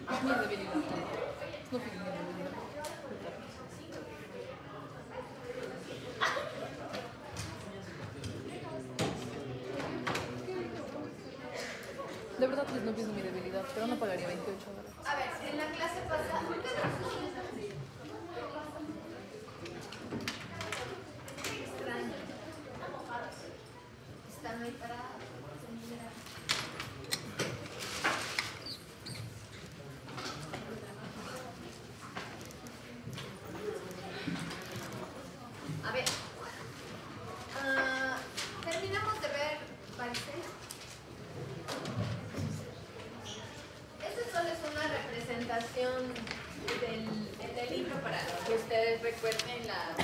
Es mi debilidad. No fue mi debilidad. De verdad que no pienso mi debilidad, pero no pagaría 28 dólares. A ver, en la clase pasada. Qué extraño. Están ahí parados. A ver. Terminamos de ver varicela. Esta solo es una representación del libro para que ustedes recuerden las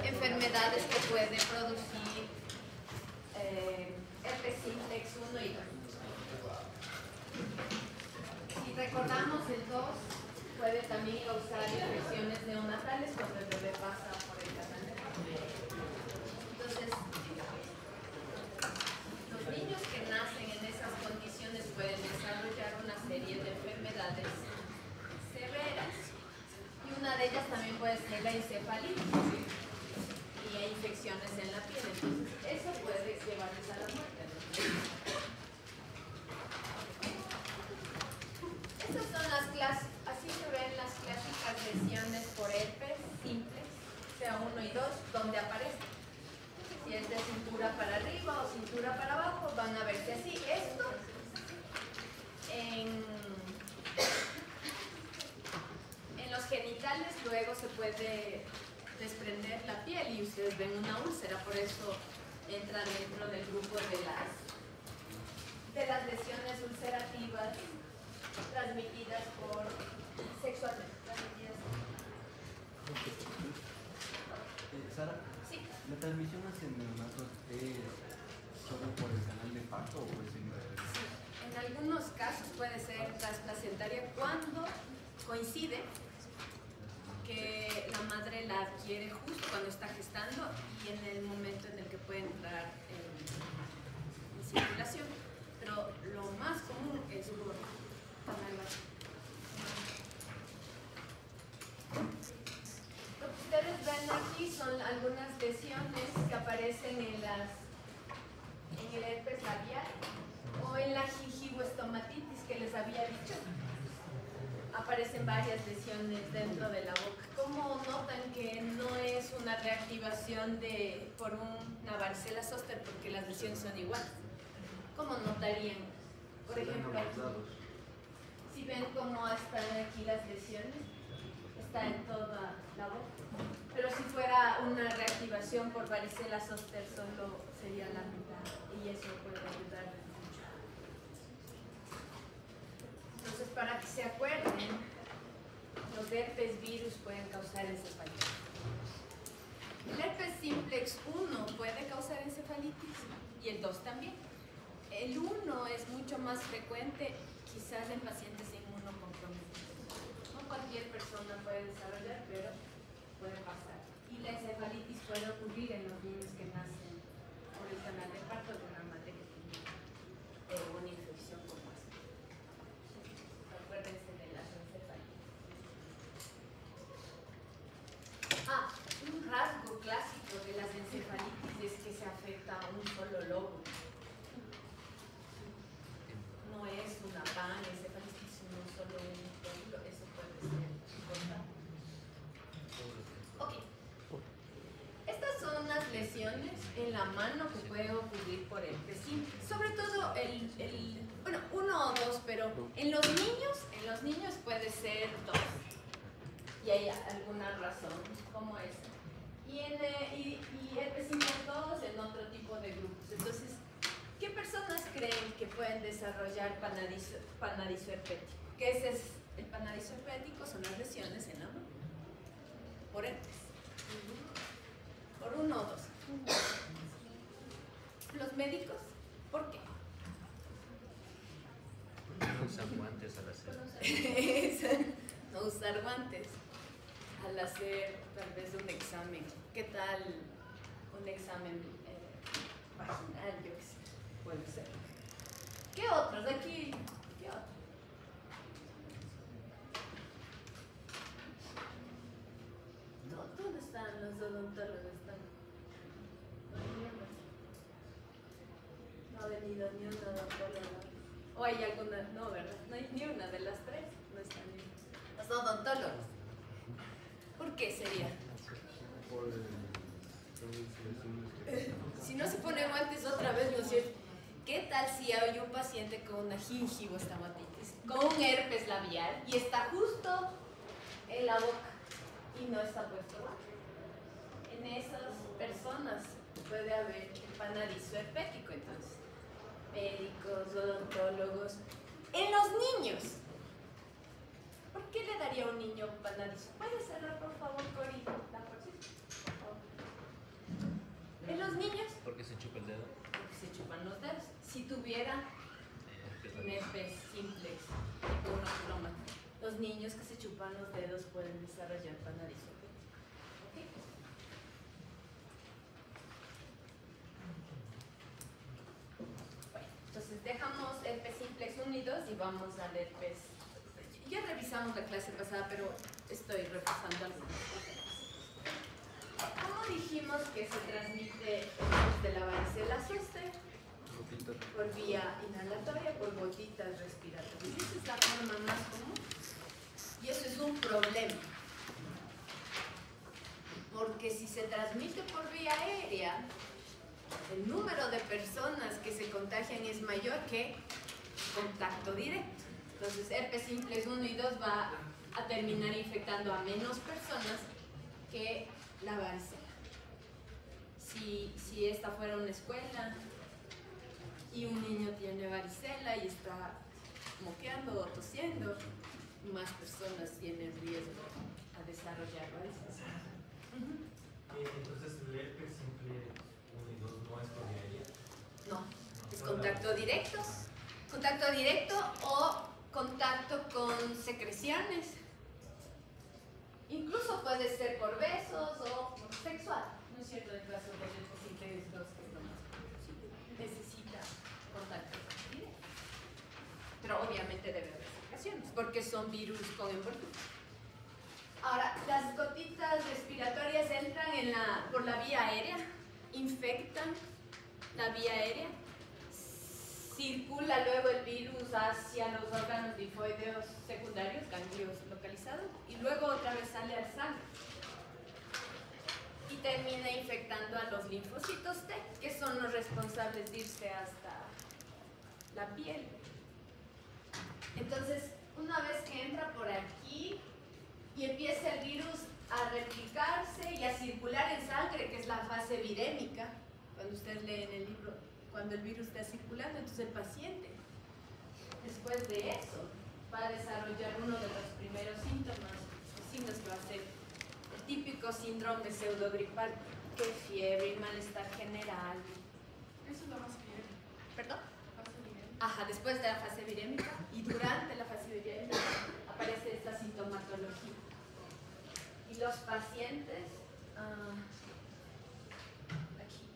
enfermedades que puede producir herpes simplex 1 y 2. Si recordamos, el 2 puede también causar infecciones neonatales cuando el bebé pasa por el canal. Entonces, los niños que nacen en esas condiciones pueden desarrollar una serie de enfermedades severas. Y una de ellas también puede ser la encefalitis y infecciones en la piel. Entonces, eso puede llevarles a la muerte. Estas son las clases, así se ven las clásicas lesiones por herpes simplex, sea 1 y 2, donde aparecen. Si es de cintura para arriba o cintura para abajo, van a verse así. Esto en los genitales luego se puede desprender la piel y ustedes ven una úlcera, por eso entra dentro del grupo de las lesiones ulcerativas transmitidas por sexualmente. Sara, Sí. ¿la transmisión hacia neonatos es solo por el canal de parto o es en Sí. En algunos casos puede ser transplacentaria cuando coincide que la madre la adquiere justo cuando está gestando y en el momento en el que puede entrar en circulación. Pero lo más común es por canal vaginal. Lo que ustedes ven aquí son algunas lesiones que aparecen en el herpes labial o en la gingivoestomatitis que les había dicho. Aparecen varias lesiones dentro de la boca. ¿Cómo notan que no es una reactivación por una varicela zoster porque las lesiones son iguales? ¿Cómo notarían? Por ejemplo, si ven cómo están aquí las lesiones, está en toda la boca. Pero si fuera una reactivación por varicela zoster, solo sería la mitad y eso puede ayudar mucho. Entonces, para que se acuerden, los herpes virus pueden causar encefalitis. El herpes simplex 1 puede causar encefalitis y el 2 también. El 1 es mucho más frecuente, quizás en pacientes inmunocomprometidos. No cualquier persona puede desarrollar, pero puede pasar. Y la encefalitis puede ocurrir en los niños que nacen por el canal de parto de una madre que tiene una infección como esta. Acuérdense de las encefalitis. Un rasgo clásico de las encefalitis es que se afecta a un solo lobo. No es una panencefalitis, sino solo un lóbulo. Eso puede ser importante. Ok. Estas son las lesiones en la mano que puede ocurrir por herpes simple. Sobre todo bueno, 1 o 2, pero en los niños puede ser 2. Y hay alguna razón como esa. Y herpes simple 2 en otro tipo de grupos. Entonces, ¿qué personas creen que pueden desarrollar panadizo herpético? ¿Qué es el panadizo herpético? Son las lesiones en la mano por herpes. Por 1 o 2. Los médicos, ¿por qué? No usan guantes al hacer. No usar guantes al hacer tal vez un examen. ¿Qué tal un examen vaginal? Yo qué sé. otros. Aquí, ¿qué otro? ¿Dónde están los odontólogos? No ha venido ni una odontóloga. ¿O hay alguna? No, ¿verdad? No hay ni una de las tres. No están ni los odontólogos. ¿Por qué sería? Por Si no se pone guantes otra vez, ¿no es cierto? ¿Qué tal si hay un paciente con una gingivostomatitis, con un herpes labial y está justo en la boca y no está puesto guante? En esas personas puede haber empanadizo herpético, entonces. Médicos, odontólogos. En los niños. ¿Por qué le daría a un niño empanadizo? ¿Puede cerrar, por favor, Cori, la puertita? Por favor. En los niños. ¿Por qué se chupa el dedo? Porque se chupan los dedos. Si tuviera un herpes simplex con una ploma, los niños que se chupan los dedos pueden desarrollar empanadizo. ¿Ok? Bueno, entonces dejamos herpes simplex 1 y 2 y vamos al herpes. Ya revisamos la clase pasada, pero estoy repasando algunas cosas. ¿Cómo dijimos que se transmite el virus de la varicela zoster? Por vía inhalatoria, por gotitas respiratorias. Esa es la forma más común. Y eso es un problema. Porque si se transmite por vía aérea, el número de personas que se contagian es mayor que contacto directo. Entonces, herpes simplex 1 y 2 va a terminar infectando a menos personas que la varicela. Si esta fuera una escuela y un niño tiene varicela y está moqueando o tosiendo, más personas tienen riesgo a desarrollar varicela. Entonces el herpes simple 1 y 2 no es por vía aérea. No, es contacto directo. Contacto directo o contacto con secreciones. Incluso puede ser por besos o sexual. ¿No es cierto? En el caso del herpes simplex 2, que es lo más posible, necesita contacto directo. Pero obviamente debe haber secreciones, porque son virus con envoltura. Ahora, las gotitas respiratorias entran por la vía aérea, infectan la vía aérea, circula luego el virus hacia los órganos linfoideos secundarios, ganglios localizados, y luego otra vez sale al sangre. Y termina infectando a los linfocitos T, que son los responsables de irse hasta la piel. Entonces, una vez que entra por aquí y empieza el virus a replicarse y a circular en sangre, que es la fase virémica, cuando ustedes leen el libro, cuando el virus está circulando, entonces el paciente, después de eso, va a desarrollar uno de los primeros síntomas, los signos que va a ser el típico síndrome pseudogripal, que fiebre y malestar general. Eso es lo más bien. ¿Perdón? Fase bien. Ajá, después de la fase virémica y durante la fase virémica aparece esta sintomatología. Y los pacientes, aquí,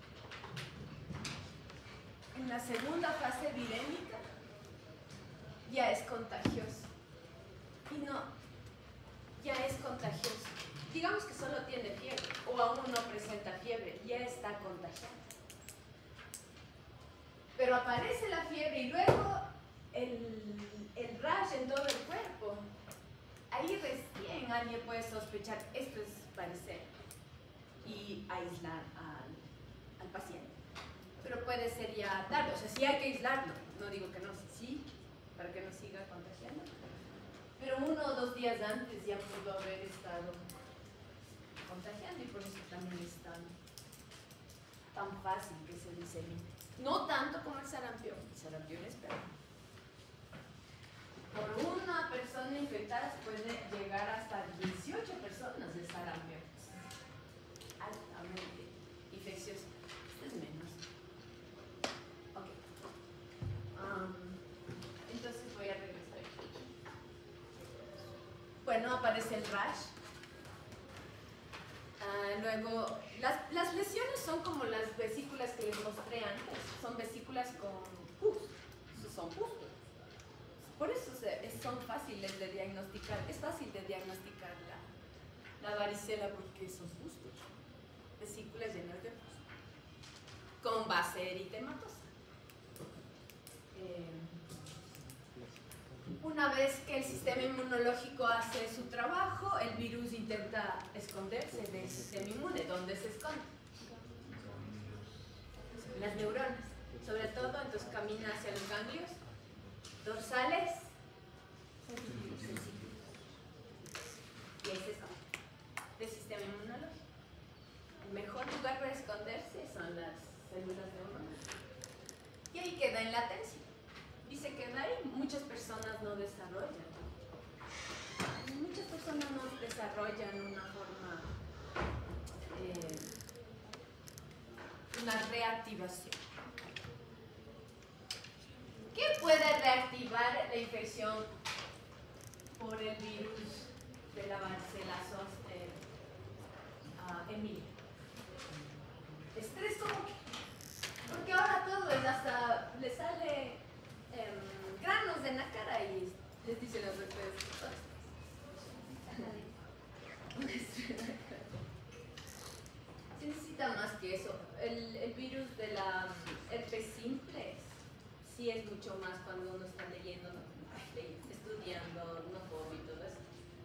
en la segunda fase virémica ya es contagioso. Y no, ya es contagioso. Digamos que solo tiene fiebre o aún no presenta fiebre, ya está contagiado. Pero aparece la fiebre y luego el rash en todo el cuerpo. Ahí recién alguien puede sospechar, esto es varicela, y aislar al paciente. Pero puede ser ya tarde, o sea, sí hay que aislarlo, no digo que no, sí, para que no siga contagiando. Pero 1 o 2 días antes ya pudo haber estado contagiando y por eso también es tan fácil que se disemine. No tanto como el sarampión es peor. Por una persona infectada puede llegar hasta 18 personas de sarampión. Altamente infeccioso. Este es menos. Ok. Entonces voy a regresar aquí. Bueno, aparece el rash. Luego, las lesiones son como las vesículas que les mostré antes. Son vesículas con pus. Son pus. son fáciles de diagnosticar. Es fácil de diagnosticar la varicela porque son justos, vesículas llenas de pus, con base eritematosa. Una vez que el sistema inmunológico hace su trabajo, el virus intenta esconderse del sistema inmune. ¿Dónde se esconde? Las neuronas, sobre todo, entonces camina hacia los ganglios dorsales, sensibles. Y ahí se esconde del sistema inmunológico. El mejor lugar para esconderse son las células neuronales. Y ahí queda en latencia. Y se queda ahí. Muchas personas no desarrollan. Muchas personas no desarrollan una forma, una reactivación. ¿Qué puede reactivar la infección por el virus de la varicela zoster, Emilia? Estrés, ¿cómo que? Porque ahora todo es hasta le sale granos en la cara y les dicen los doctores. Se necesita más que eso. El virus de la herpes simple sí es mucho más cuando uno está leyendo, ¿no? Estudiando, no COVID y todo eso.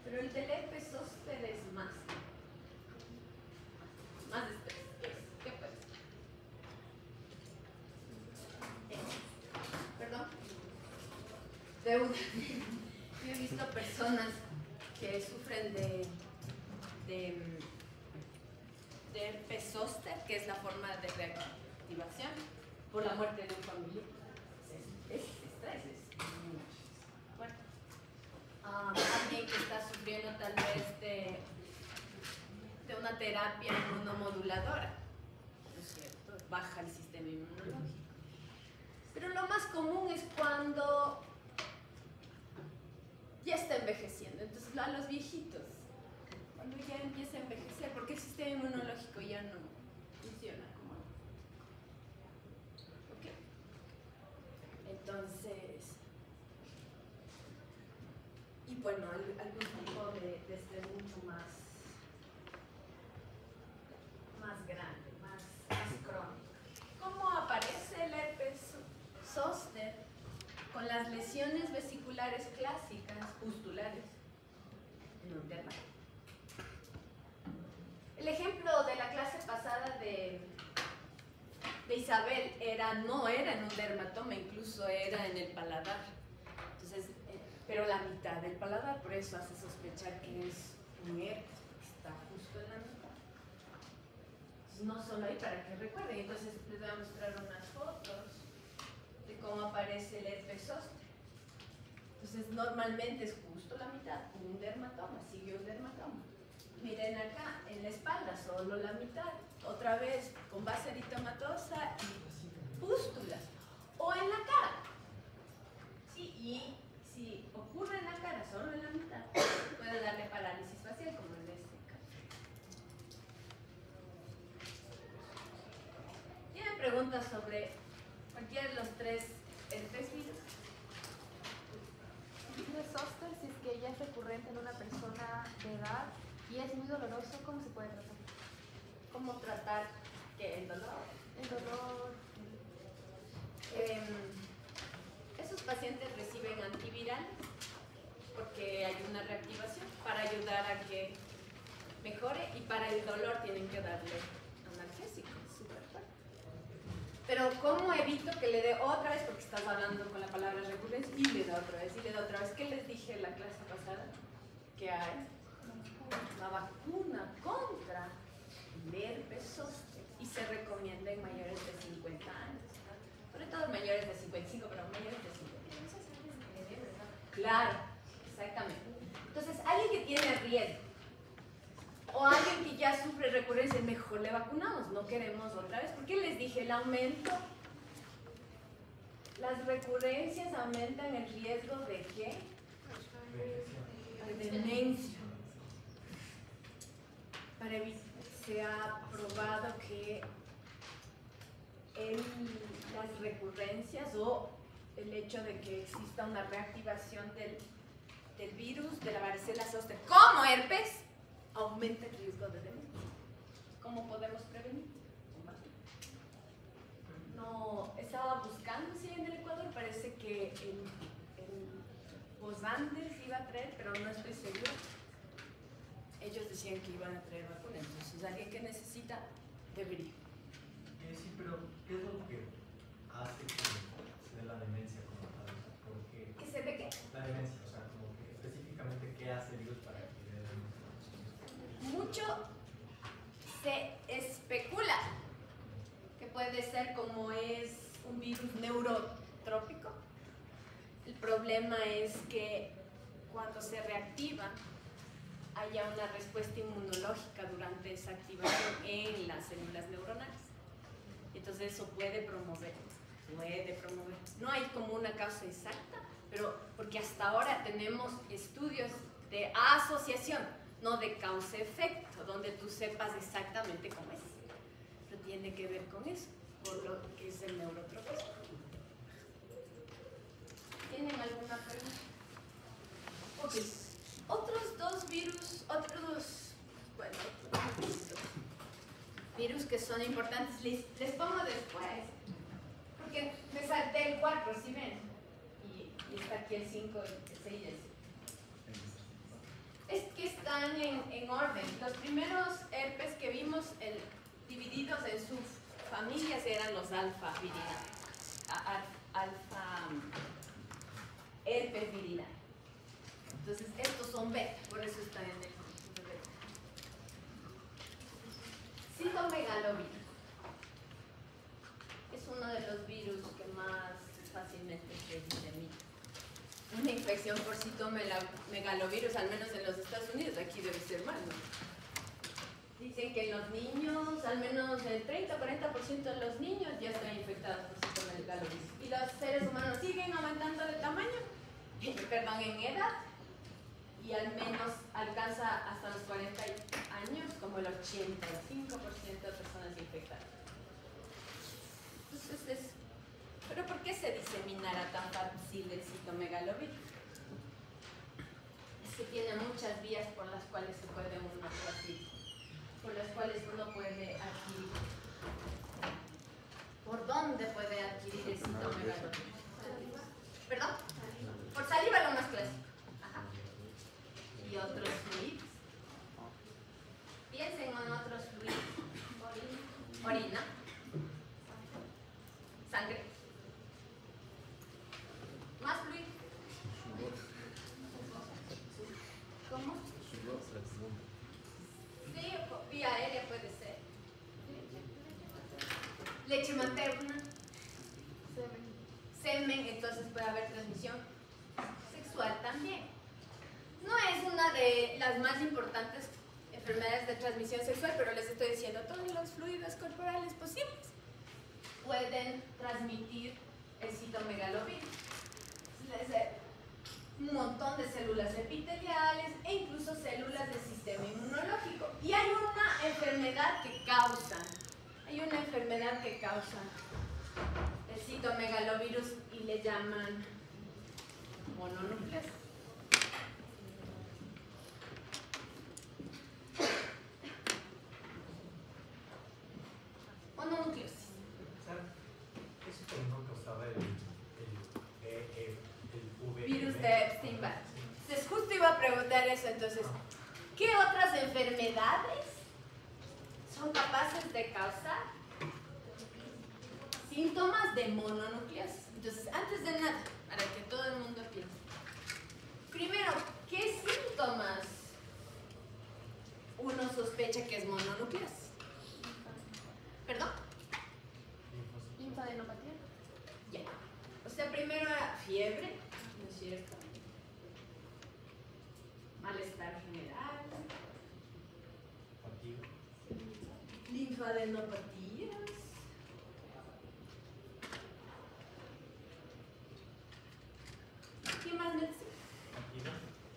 Pero el del herpes zóster es más estrés. ¿Qué puede ser? Perdón. Deuda. Yo he visto personas que sufren de herpes zóster, que es la forma de reactivación por la muerte de un familiar. Es estrés, es fuerte. Alguien que está sufriendo tal vez de una terapia inmunomoduladora, ¿no es cierto? Baja el sistema inmunológico. Pero lo más común es cuando ya está envejeciendo. Entonces, a los viejitos, cuando ya empieza a envejecer, porque el sistema inmunológico ya no funciona como. ¿Ok? Entonces, y bueno, algún tipo de estrés mucho más grande, más crónico. ¿Cómo aparece el herpes zóster? Con las lesiones vesiculares clásicas, pustulares, en un dermatóma. El ejemplo de la clase pasada de Isabel no era en un dermatoma, incluso era en el paladar. Entonces, pero la mitad del paladar, por eso hace sospechar que es un herpes, porque está justo en la mitad. Entonces, no solo ahí, para que recuerden. Entonces, les voy a mostrar unas fotos de cómo aparece el herpes zóster. Entonces, normalmente es justo la mitad, un dermatoma, sigue un dermatoma. Miren acá, en la espalda, solo la mitad. Otra vez, con base eritematosa y pústulas. O en la cara. Sí, y si ocurre en la cara, solo en la mitad, puede darle parálisis facial, como en este caso. ¿Tienen preguntas sobre cualquiera de los tres herpes virus? De zóster, si es que ya es recurrente en una persona de edad y es muy doloroso, ¿cómo se puede tratar? ¿Cómo tratar que el dolor? El dolor. Esos pacientes reciben antivirales porque hay una reactivación para ayudar a que mejore, y para el dolor tienen que darle analgésico, súper fuerte. Pero ¿cómo evito que le dé otra vez? Porque estás hablando con la palabra recurrencia y le da otra vez, y le da otra vez. ¿Qué les dije en la clase pasada? Que hay una vacuna contra el herpes zóster y se recomienda en mayores de 50 años. Sobre todo mayores de 55, pero mayores de 50. Claro, exactamente. Entonces, alguien que tiene riesgo o alguien que ya sufre recurrencia, mejor le vacunamos. No queremos otra vez. ¿Por qué les dije el aumento? Las recurrencias aumentan el riesgo de ¿qué? De demencia. Se ha probado que las recurrencias o el hecho de que exista una reactivación del del virus de la varicela zoster como herpes aumenta el riesgo de demencia. ¿Cómo podemos prevenir? No, estaba buscando si en el Ecuador, parece que el Posandes iba a traer, pero no estoy segura. Ellos decían que iban a traer vacuna, entonces alguien que necesita debería. Sí, pero ¿qué es lo que hace que se dé la demencia como tal? Porque ¿Qué se ve qué? la demencia, o sea, como que específicamente qué hace el virus para que dé demencia. Mucho se especula que puede ser como es un virus neurotrópico. El problema es que cuando se reactiva haya una respuesta inmunológica durante esa activación en las células neuronales. Entonces eso puede promover. No hay como una causa exacta, pero porque hasta ahora tenemos estudios de asociación, no de causa-efecto, donde tú sepas exactamente cómo es. Pero tiene que ver con eso, por lo que es el neurotropismo. ¿Tienen alguna pregunta? Ok. Otros dos virus, virus que son importantes, les pongo después, porque me salté el 4, ¿sí ven? Y está aquí el 5, el 6 y el 7. Es que están en orden. Los primeros herpes que vimos divididos en subfamilias eran los alfa virinae, herpes virinae. Entonces estos son beta, por eso están en el conjunto beta. Citomegalovirus es uno de los virus que más fácilmente se disemina. Una infección por citomegalovirus, al menos en los Estados Unidos, aquí debe ser más, ¿no? Dicen que en los niños, al menos el 30-40% de los niños ya están infectados por citomegalovirus. Y los seres humanos siguen aumentando de tamaño, en edad, y al menos alcanza hasta los 40 años como el 85% de personas infectadas. Entonces, ¿pero por qué se diseminará tan fácil el citomegalovirus? Es que tiene muchas vías por las cuales se puede uno transmitir, por las cuales uno puede adquirir. ¿Por dónde puede adquirir el citomegalovirus? ¿Perdón? Por saliva, lo más clásico. Ajá. Y otros fluidos. Piensen en otros fluidos. Orina. Sangre. Más fluido. ¿Cómo? Sí, vía aérea puede ser. Leche materna. Semen, entonces puede haber transmisión sexual también. No es una de las más importantes enfermedades de transmisión sexual, pero les estoy diciendo, todos los fluidos corporales posibles pueden transmitir el citomegalovirus. Un montón de células epiteliales e incluso células del sistema inmunológico. Y hay una enfermedad que causa el citomegalovirus y le llaman mononucleosis. Mononucleosis. Eso también causaba el Virus de Epstein-Barr. Entonces justo iba a preguntar eso, entonces, ¿qué otras enfermedades son capaces de causar síntomas de mononucleosis? Entonces, antes de nada, para que todo el mundo piense. Primero, ¿qué síntomas uno sospecha que es mononucleosis? ¿Perdón? Linfadenopatía. Ya. O sea, primero era fiebre, ¿no es cierto? Malestar general. fatiga. Linfadenopatías. ¿Qué más me dice? Fatiga.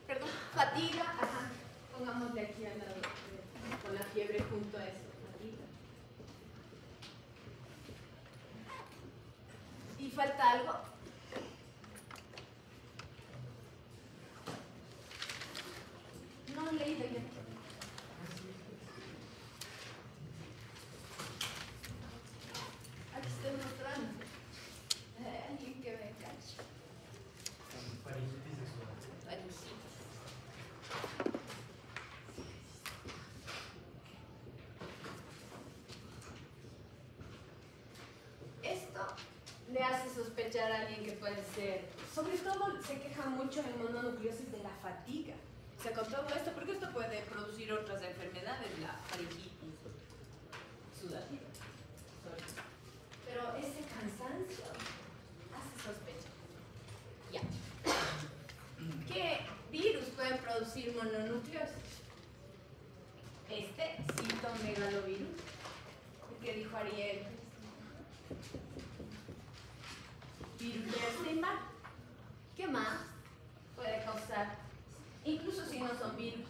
Perdón, fatiga, ajá. Pongámosle aquí al lado, con la fiebre junto a eso, fatiga. ¿Y falta algo? le hace sospechar a alguien que puede ser, sobre todo se queja mucho en mononucleosis de la fatiga. O sea, con todo esto, porque esto puede producir otras enfermedades, la faringitis, sudativa. Pero ese cansancio hace sospechar. Ya. ¿Qué virus pueden producir mononucleosis? Este, citomegalovirus, el que dijo Ariel. Virus de Epstein-Barr. ¿Qué más puede causar? Incluso si no son virus.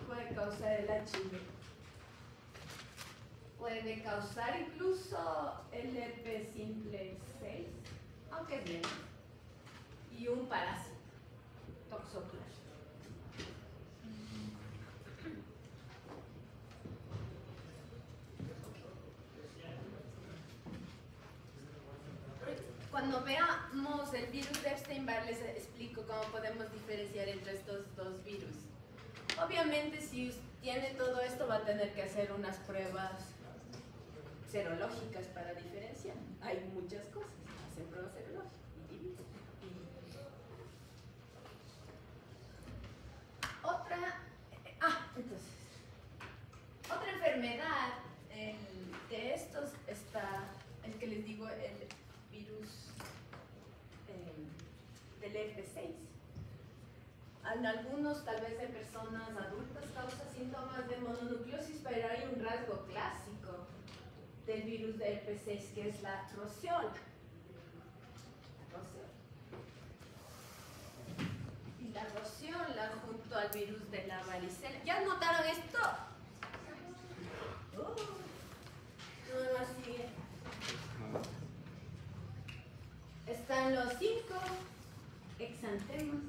Puede causar el HIV. Puede causar incluso el herpes simple 6, aunque es menos. Y un parásito, toxoplasma. Cuando veamos el virus de Epstein-Barr les explico cómo podemos diferenciar entre estos dos virus. Obviamente si tiene todo esto va a tener que hacer unas pruebas serológicas para diferenciar. Hay muchas cosas, hacen pruebas serológicas. Otra enfermedad de estos está el que les digo, el virus del herpes 6. En algunos, tal vez en personas adultas, causa síntomas de mononucleosis, pero hay un rasgo clásico del virus del herpes 6 que es la roceola. Y la roceola junto al virus de la varicela. ¿Ya notaron esto? No así. Están los 5 exantemas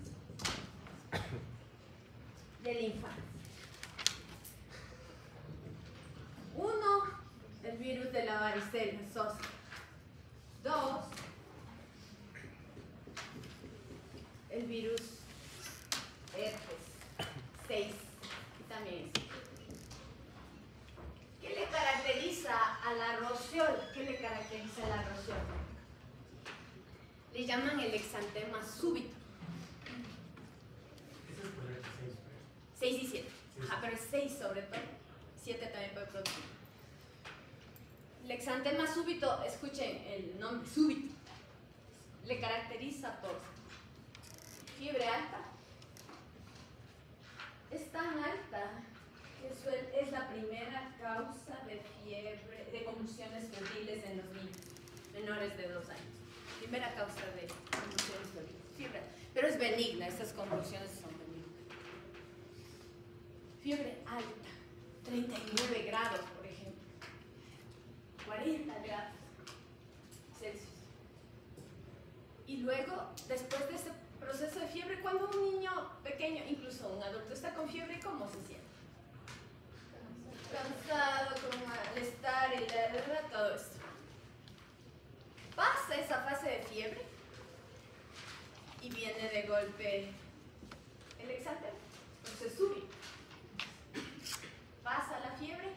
de la infancia. 1, el virus de la varicela zoster. 2, el virus herpes 6. Y también es. ¿Qué le caracteriza a la roceola? ¿Qué le caracteriza a la roceola? Le llaman el exantema súbito. Ese es por el 6. 6 y 7. Ajá, pero es 6 sobre todo. 7 también puede producir. El exantema súbito, escuchen el nombre, súbito. Le caracteriza por fiebre alta. Es tan alta que es la primera causa de fiebre, de convulsiones febriles en los niños menores de 2 años. Primera causa de convulsiones febriles, fiebre alta. Pero es benigna, estas convulsiones son benignas. Fiebre alta, 39 grados, por ejemplo. 40 grados Celsius. Y luego, después de ese proceso de fiebre, cuando un niño pequeño, incluso un adulto, está con fiebre, ¿cómo se siente? Cansado, con malestar, todo esto. Pasa esa fase de fiebre y viene de golpe el exantema, entonces sube. Pasa la fiebre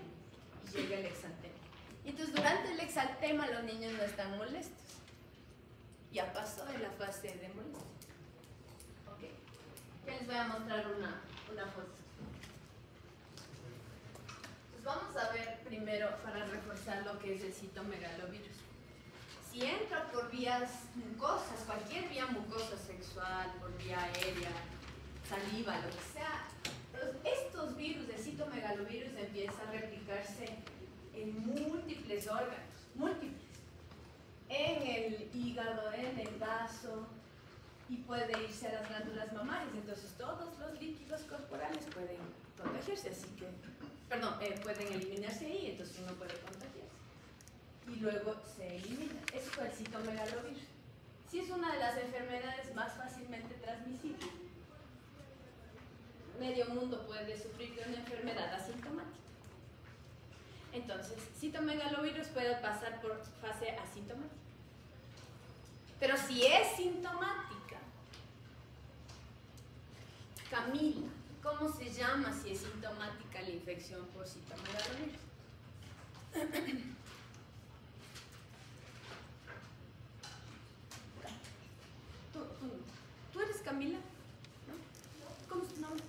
y llega el exantema. Y entonces durante el exantema los niños no están molestos. Ya pasó de la fase de molestia. ¿Ok? Ya les voy a mostrar una foto. Pues vamos a ver primero, para reforzar lo que es el citomegalovirus. Si entra por vías mucosas, cualquier vía mucosa sexual, por vía aérea, saliva, lo que sea, estos virus de citomegalovirus empiezan a replicarse en múltiples órganos, múltiples. En el hígado, en el vaso, y puede irse a las glándulas mamarias. Entonces todos los líquidos corporales pueden contagiarse, así que, pueden eliminarse ahí, entonces uno puede contagiarse. Y luego se elimina. Eso fue el citomegalovirus. Sí es una de las enfermedades más fácilmente transmisibles. Medio mundo puede sufrir de una enfermedad asintomática. Entonces, citomegalovirus puede pasar por fase asintomática. Pero si es sintomática, Camila, ¿Cómo se llama si es sintomática la infección por citomegalovirus? ¿Tú eres Camila? ¿No? ¿Cómo es tu nombre?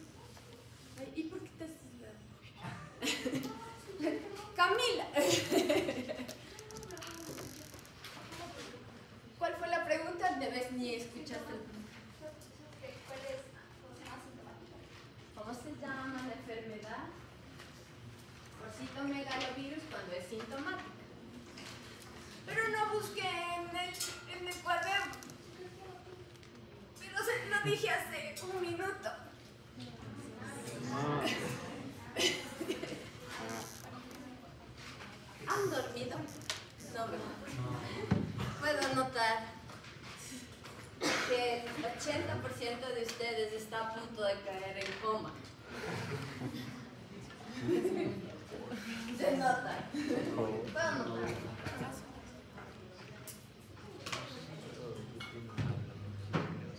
Ay, ¿y por qué te haces la... Camila. ¿Cuál fue la pregunta? Debes ni escuchaste el... ¿Cómo se llama la enfermedad por citomegalovirus cuando es sintomática? Pero no busqué en el cuaderno. Pero se lo dije hace un minuto. ¿Han dormido? No, ¿verdad? Puedo notar que el 80% de ustedes está a punto de caer en coma. Se nota. Puedo notar.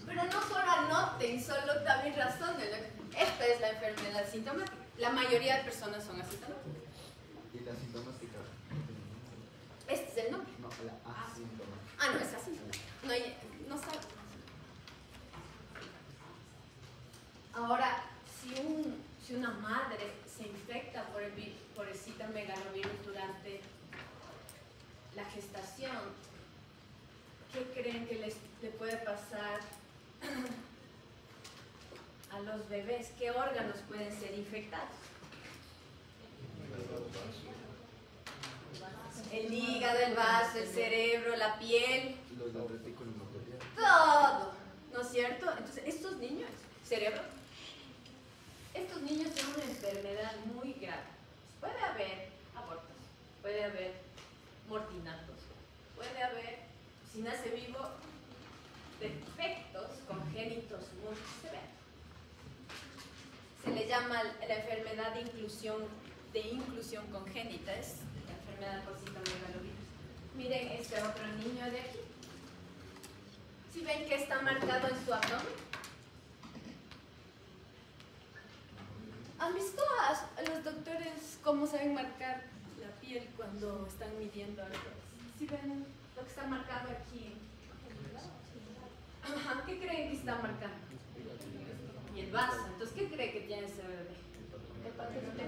Pero no solo anoten, solo también razonen. Esta es la enfermedad sintomática. La mayoría de personas son asintomáticas. ¿Y la sintomática? Este es el nombre. No, la asintomática. Ah, no, es asintomática. No sabe. Ahora, si una madre se infecta por el citomegalovirus durante la gestación, ¿qué creen que le puede pasar a los bebés? ¿Qué órganos pueden ser infectados? El hígado, el vaso, el cerebro, la piel. Los del retículo material. Todo, ¿no es cierto? Entonces, estos niños, cerebro, estos niños tienen una enfermedad muy grave. Puede haber abortos, puede haber mortinatos, puede haber, si nace vivo, defectos congénitos muy severos. Se le llama la enfermedad de inclusión congénita, es la enfermedad por citomegalovirus. Miren este otro niño de aquí. ¿Sí ven que está marcado en su abdomen? ¿Han visto a los doctores cómo saben marcar la piel cuando están midiendo algo? ¿Sí ven lo que está marcado aquí? Ajá, ¿qué creen que está marcando? Y el vaso. Entonces, ¿qué cree que tiene ese bebé?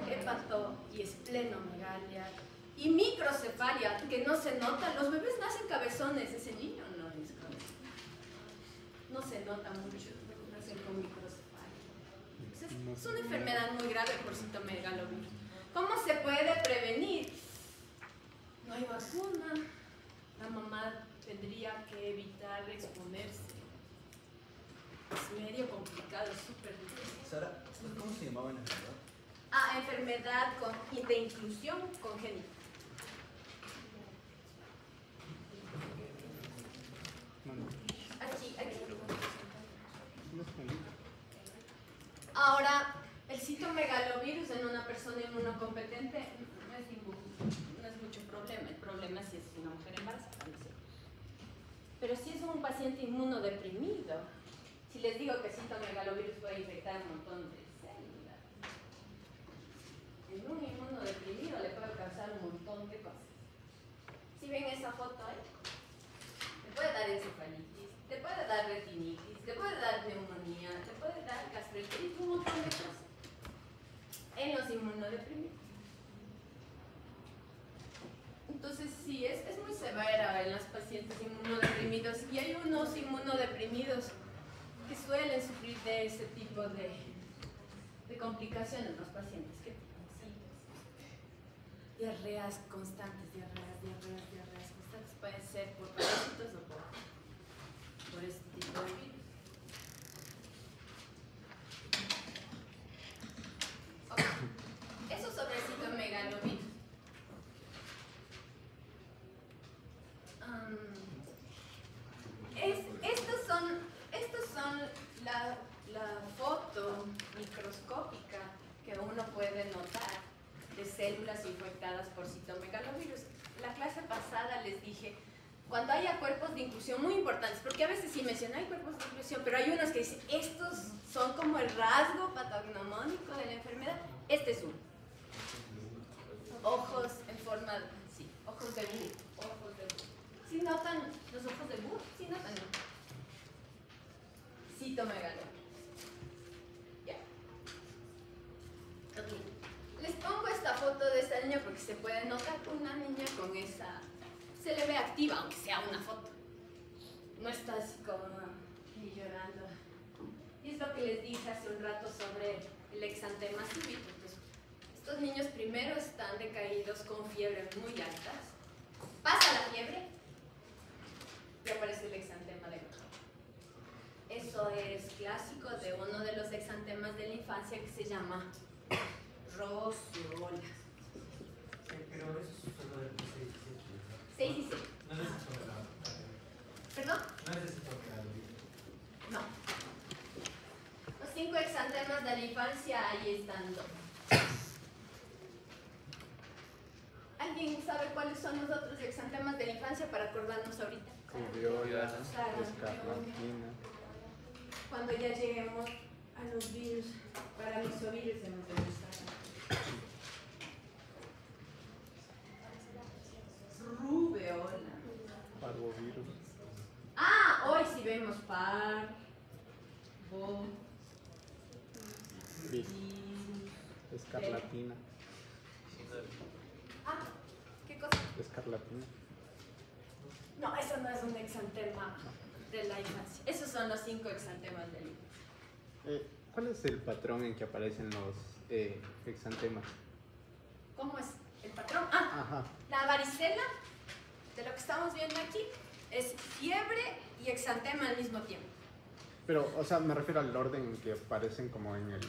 Hepato y esplenomegalia y microcefalia, que no se nota. Los bebés nacen cabezones, ese niño no se nota mucho, nacen con microcefalia. Es una enfermedad muy grave por citomegalovirus. ¿Cómo se puede prevenir? No hay vacuna. La mamá tendría que evitar exponerse. Es medio complicado, es súper difícil. Sara, ¿cómo se llamaba la enfermedad? Ah, enfermedad de inclusión congénita. Aquí. Ahora, el citomegalovirus en una persona inmunocompetente no es mucho problema. El problema es si es una mujer embarazada. Pero si es un paciente inmunodeprimido, si les digo que el citomegalovirus puede infectar un montón de células, en un inmunodeprimido le puede causar un montón de cosas. Si ven esa foto ahí, le puede dar encefalitis, le puede dar retinitis, le puede dar neumonía, le puede dar gastroenteritis, un montón de cosas. En los inmunodeprimidos. Entonces sí, es muy severa en los pacientes inmunodeprimidos y hay unos inmunodeprimidos que suelen sufrir de ese tipo de complicaciones los pacientes que tienen diarreas constantes, diarreas constantes, pueden ser por parásitos o por este tipo de virus. Okay. Eso sobre el citomegalovirus. Estos son la foto microscópica que uno puede notar de células infectadas por citomegalovirus. La clase pasada les dije cuando haya cuerpos de inclusión muy importantes, porque a veces sí mencionan hay cuerpos de inclusión, pero hay unos que dicen, estos son como el rasgo patognomónico de la enfermedad, este es uno. Ojos en forma, sí, ojos de búho, ojos de búho. ¿Sí notan los ojos de búho? ¿Sí notan? No. Citomegaloma. Ya. Ok. Les pongo esta foto de esta niña porque se puede notar una niña con esa... Se le ve activa, aunque sea una foto. No está así como ni llorando. Y es lo que les dije hace un rato sobre el exantema súbito. Pues, estos niños primero están decaídos con fiebres muy altas. Pasa la fiebre y aparece el exantema de grado. Eso es clásico de uno de los exantemas de la infancia que se llama roceola. Pero eso es solo del 6 y 6. No necesito mirar. ¿Perdón? No necesito mirar. No. Los 5 exantemas de la infancia, ahí están dos. ¿Alguien sabe cuáles son los otros exantemas de la infancia para acordarnos ahorita? Rubiola, Sarampión. escarlatina. Cuando ya lleguemos a los virus, paramisovirus hemos de empezar. Rubeola. Parvovirus. Ah, hoy sí vemos parvo. Vic. Escarlatina. Ah, ¿qué cosa? Escarlatina. No, eso no es un exantema de la infancia. Esos son los 5 exantemas de la infancia. ¿Cuál es el patrón en que aparecen los exantemas? ¿Cómo es el patrón? Ah, Ajá. la varicela, de lo que estamos viendo aquí, es fiebre y exantema al mismo tiempo. Pero, o sea, me refiero al orden en que aparecen como en el,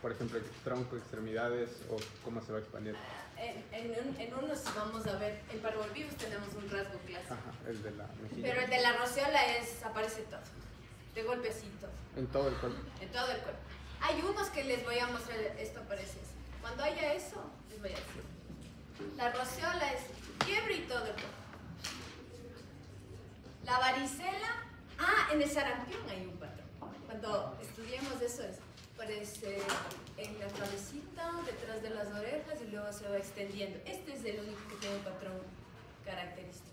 por ejemplo, el tronco, extremidades o cómo se va expandiendo. En uno sí vamos a ver, en parvovirus tenemos un rasgo clásico. Ajá, el de la mejilla. Pero el de la roceola aparece todo, de golpecito, En todo el cuerpo. en todo el cuerpo. Hay unos que les voy a mostrar, esto aparece así. Cuando haya eso, les voy a decir. La roceola es fiebre y todo el cuerpo. La varicela, en el sarampión hay un patrón. Cuando estudiemos eso aparece en la cabecita, detrás de las orejas y luego se va extendiendo. Este es el único que tiene un patrón característico.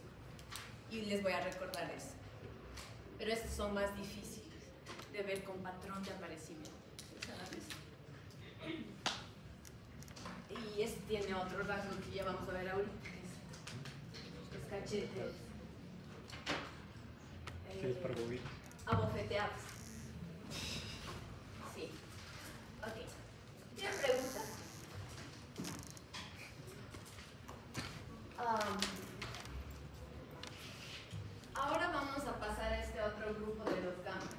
Y les voy a recordar eso. Pero estos son más difíciles de ver con patrón de aparecimiento. ¿Sabes? Y este tiene otro rasgo que ya vamos a ver ahorita. Los cachetes. ¿Qué es parvovirus? Abofeteados. Sí. Ok. ¿Tienen preguntas? Ahora vamos a pasar a este otro grupo de los gamma.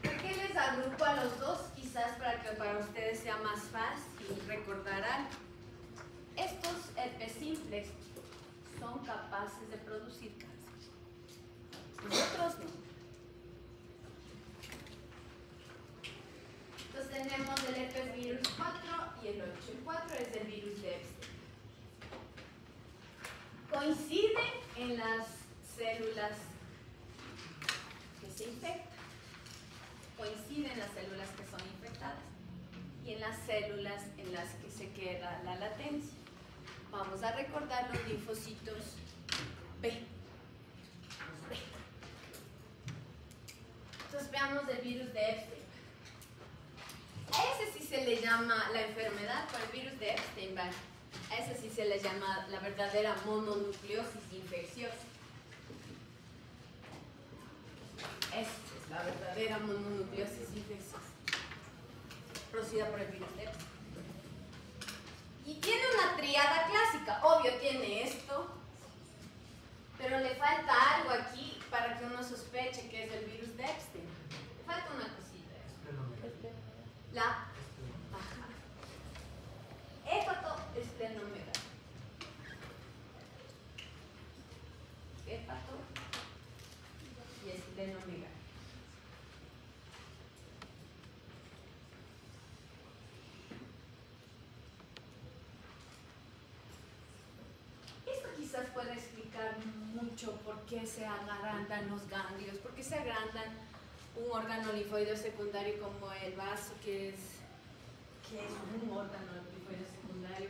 ¿Por qué les agrupo a los dos? Quizás para que para ustedes sea más fácil recordar algo. Estos herpes simplex son capaces de producir cáncer. Nosotros no. Entonces tenemos el herpes virus 4 y el 8. El 4 es el virus de Epstein. Coincide en las células que se infectan. Coincide en las células que son infectadas y en las células en las que se queda la latencia. Vamos a recordar los linfocitos B. Los B. Entonces veamos el virus de Epstein. A ese sí se le llama la enfermedad por el virus de Epstein-Barr. A ese sí se le llama la verdadera mononucleosis infecciosa. Esta es la verdadera mononucleosis infecciosa, producida por el virus de Epstein. Y tiene una tríada clásica. Obvio, tiene esto, pero le falta algo aquí para que uno sospeche que es el virus de Epstein. Le falta una cosita. La hepatoesplenomegalia. Hepato y esplenomegalia. Esto quizás puede explicar explicar mucho por qué se agrandan los ganglios, por qué se agrandan un órgano linfoideo secundario como el vaso, que es un órgano linfoideo secundario.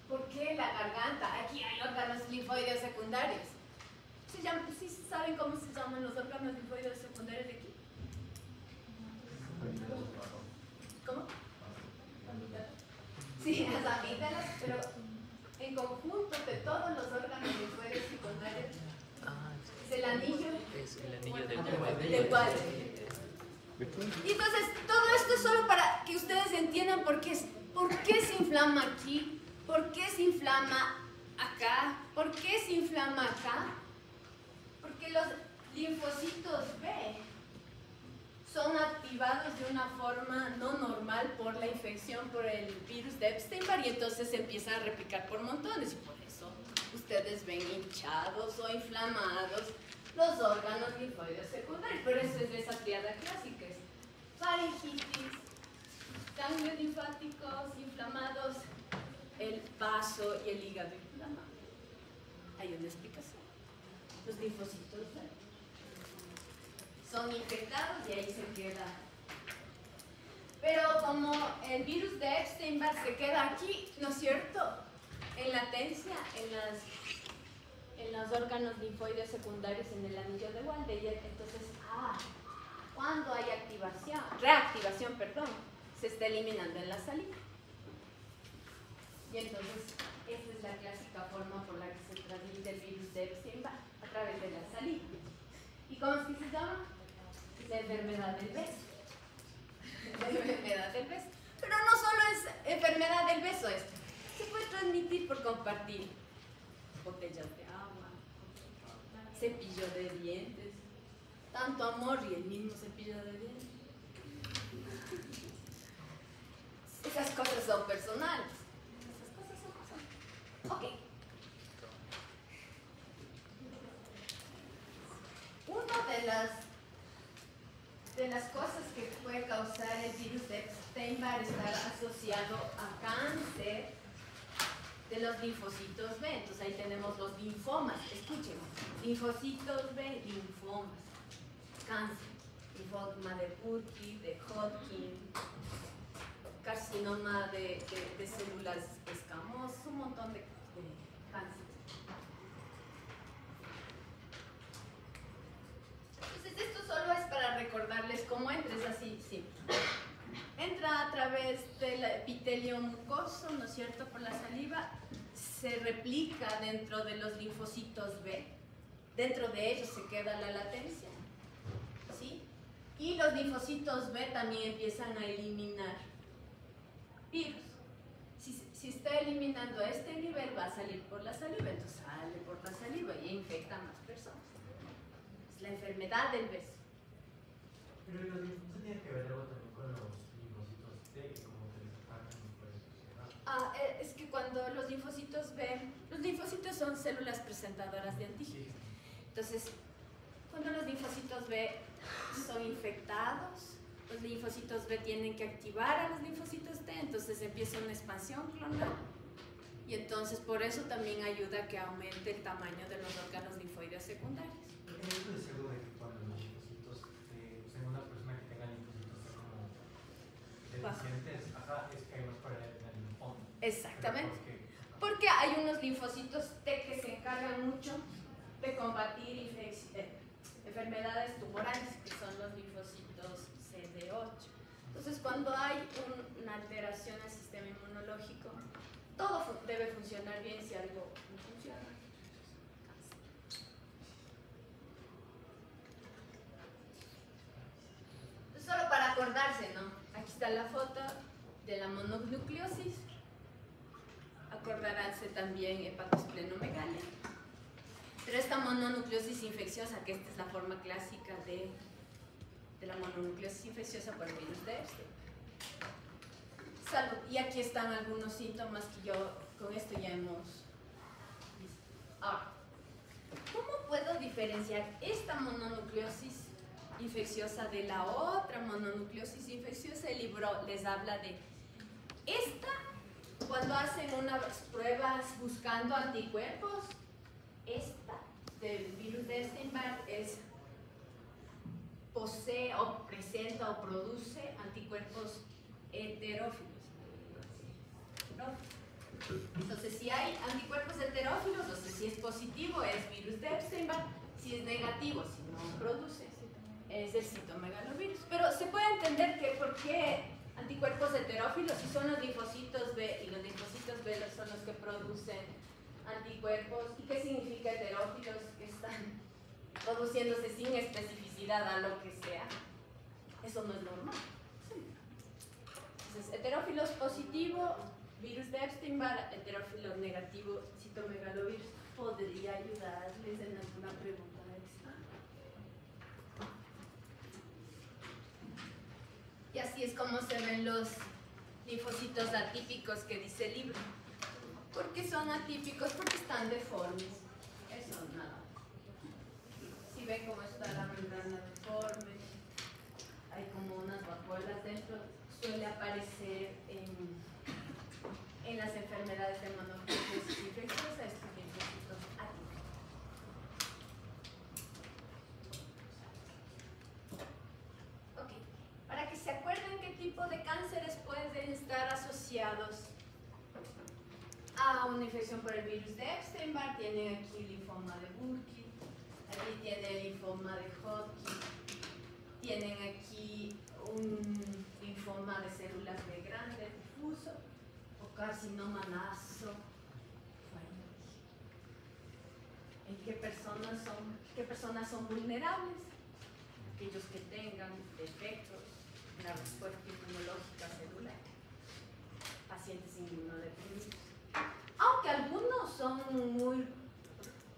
¿Por qué la garganta? Aquí hay órganos linfoideos secundarios. ¿Sí saben cómo se llaman los órganos linfoideos secundarios de aquí? ¿Cómo? Sí, las amígdalas, pero en conjunto de todos los órganos linfoideos secundarios es el anillo. Es el anillo del del Y entonces, todo esto es solo para que ustedes entiendan por qué se inflama aquí, por qué se inflama acá, por qué se inflama acá. Porque los linfocitos B son activados de una forma no normal por la infección por el virus de Epstein-Barr y entonces se empiezan a replicar por montones y por eso ustedes ven hinchados o inflamados los órganos linfoideos secundarios. Pero eso es de esa triada clásica, es faringitis, ganglios linfáticos inflamados, el vaso y el hígado inflamado. Hay una explicación. Los linfocitos B son infectados y ahí se queda. Pero como el virus de Epstein-Barr se queda aquí, ¿no es cierto?, en latencia, en los órganos linfoideos secundarios en el anillo de Waldeyer, entonces, cuando hay reactivación, se está eliminando en la saliva. Y entonces, esa es la clásica forma por la que se transmite el virus de Epstein-Barr, a través de la saliva. ¿Y cómo es que se llama? La enfermedad del beso. La enfermedad del beso. Pero no solo es enfermedad del beso esto. Se puede transmitir por compartir botellas de agua, cepillo de dientes, tanto amor y el mismo cepillo de dientes. Esas cosas son personales. Ok. Una de las cosas que puede causar el virus de Epstein-Barr está asociado a cáncer de los linfocitos B. Entonces ahí tenemos los linfomas. Escuchen, linfocitos B, linfomas, cáncer, linfoma de Purkinje, de Hodgkin, carcinoma de células escamosas, un montón de cáncer. Entonces esto solo es para recordarles cómo entra, es así simple. Entra a través del epitelio mucoso, ¿no es cierto?, por la saliva, se replica dentro de los linfocitos B, dentro de ellos se queda la latencia, ¿sí? Y los linfocitos B también empiezan a eliminar virus. Si está eliminando a este nivel, va a salir por la saliva, entonces sale por la saliva y infecta a más personas. Es la enfermedad del beso. Pero los linfocitos tienen que ver algo también con los linfocitos T, que como que les atacan y por eso se da. Es que cuando los linfocitos son células presentadoras de antígenos. Entonces, cuando los linfocitos B son infectados, los linfocitos B tienen que activar a los linfocitos T, entonces empieza una expansión clonal. Y entonces por eso también ayuda a que aumente el tamaño de los órganos linfoideos secundarios. Estoy seguro de que cuando los linfocitos T, o sea, una persona que tenga linfocitos T como deficientes, es que hay más probabilidad de tener linfoma. Exactamente. Porque hay unos linfocitos T que se encargan mucho de combatir enfermedades tumorales, que son los linfocitos CD8. Entonces, cuando hay una alteración al sistema inmunológico, todo debe funcionar bien. Si algo no funciona, entonces, solo para acordarse, ¿no? Aquí está la foto de la mononucleosis. Acordaránse también hepatosplenomegalia. Pero esta mononucleosis infecciosa, que esta es la forma clásica de la mononucleosis infecciosa por el virus de Epstein. Salud. Y aquí están algunos síntomas que yo con esto ya hemos visto. Ahora, ¿cómo puedo diferenciar esta mononucleosis infecciosa de la otra mononucleosis infecciosa? El libro les habla de esta, cuando hacen unas pruebas buscando anticuerpos, esta del virus de Epstein-Barr posee o presenta o produce anticuerpos heterófilos. ¿No? Entonces, si hay anticuerpos heterófilos, o sea, si es positivo es virus de Epstein-Barr, si es negativo, si no produce, es el citomegalovirus. Pero se puede entender que por qué anticuerpos heterófilos, si son los linfocitos B, y los linfocitos B son los que producen anticuerpos. ¿Y qué significa heterófilos? Que están produciéndose sin especificidad a lo que sea. Eso no es normal. Entonces, heterófilos positivo, virus de Epstein-Barr, heterófilos negativo, citomegalovirus. ¿Podría ayudarles en alguna pregunta extra? Y así es como se ven los linfocitos atípicos que dice el libro. ¿Por qué son atípicos? Porque están deformes. Eso nada. Si ven cómo está la membrana deforme, hay como unas vacuolas dentro, suele aparecer en las enfermedades de mononucleosis infecciosa, estos linfocitos atípicos. Ok, para que se acuerden qué tipo de cánceres pueden estar asociados a una infección por el virus de Epstein-Barr, tienen aquí linfoma de Burkitt, aquí tienen linfoma de Hodgkin, tienen aquí un linfoma de células B grande difuso o carcinoma naso. ¿En qué personas son vulnerables? Aquellos que tengan defectos en la respuesta inmunológica celular, pacientes inmunodeprimidos. Aunque algunos son muy...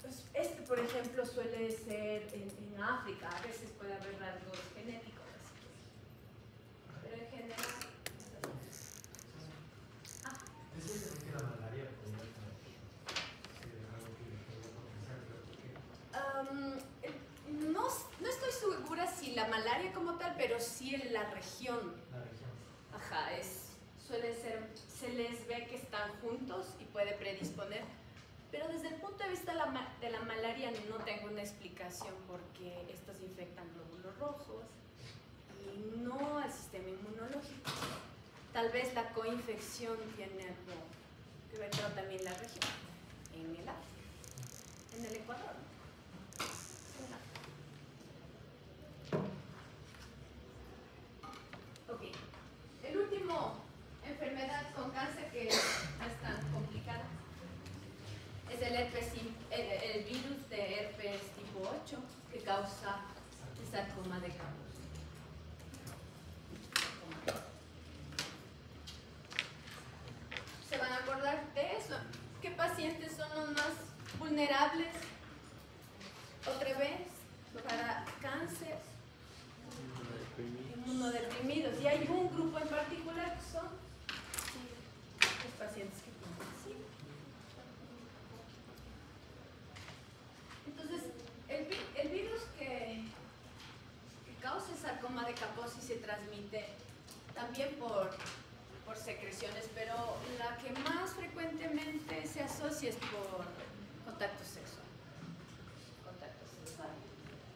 Pues por ejemplo, suele ser en África, a veces puede haber rasgos genéticos, así. Pero en general... Ajá. Es que la malaria podría ser algo que potenciar, pero No estoy segura si la malaria como tal, pero sí en la región. la región. Ajá, suele ser, se les ve que están juntos y puede predisponer. Pero desde el punto de vista de la malaria no tengo una explicación porque estos infectan glóbulos rojos y no al sistema inmunológico. Tal vez la coinfección tiene algo que ver, pero también la región, en el África, en el Ecuador. Ok, el último enfermedad con cáncer que no es tan complicada es el virus de herpes tipo 8 que causa el sarcoma de Kaposi. ¿Se van a acordar de eso? ¿Qué pacientes son los más vulnerables? Otra vez, para cáncer, inmunodeprimidos. Y hay un grupo en particular que son los pacientes que tienen SIDA. Entonces, el virus que causa el sarcoma de Kaposi se transmite también por secreciones, pero la que más frecuentemente se asocia es por contacto sexual.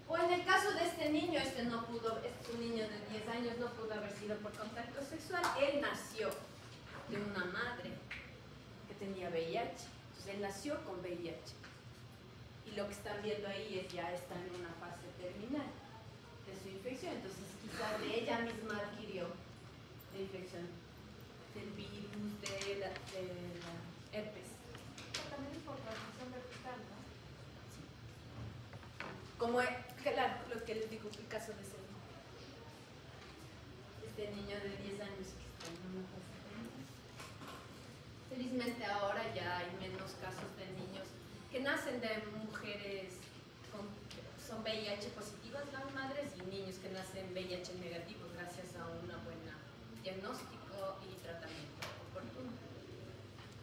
O en el caso de este niño, este es un niño de 10 años, no pudo haber sido por contacto sexual. Él nació de una madre que tenía VIH. Entonces él nació con VIH. Y lo que están viendo ahí es ya está en una fase terminal de su infección. Entonces quizás de ella misma adquirió la infección del virus de la herpes. Pero también es por transmisión vertical, ¿no? Como claro, lo que les digo, el caso de este niño de 10 años que está en una fase terminal. Felizmente ahora ya hay menos casos de niños que nacen de mujeres son VIH positivas las madres y niños que nacen VIH negativos gracias a una buena diagnóstico y tratamiento oportuno.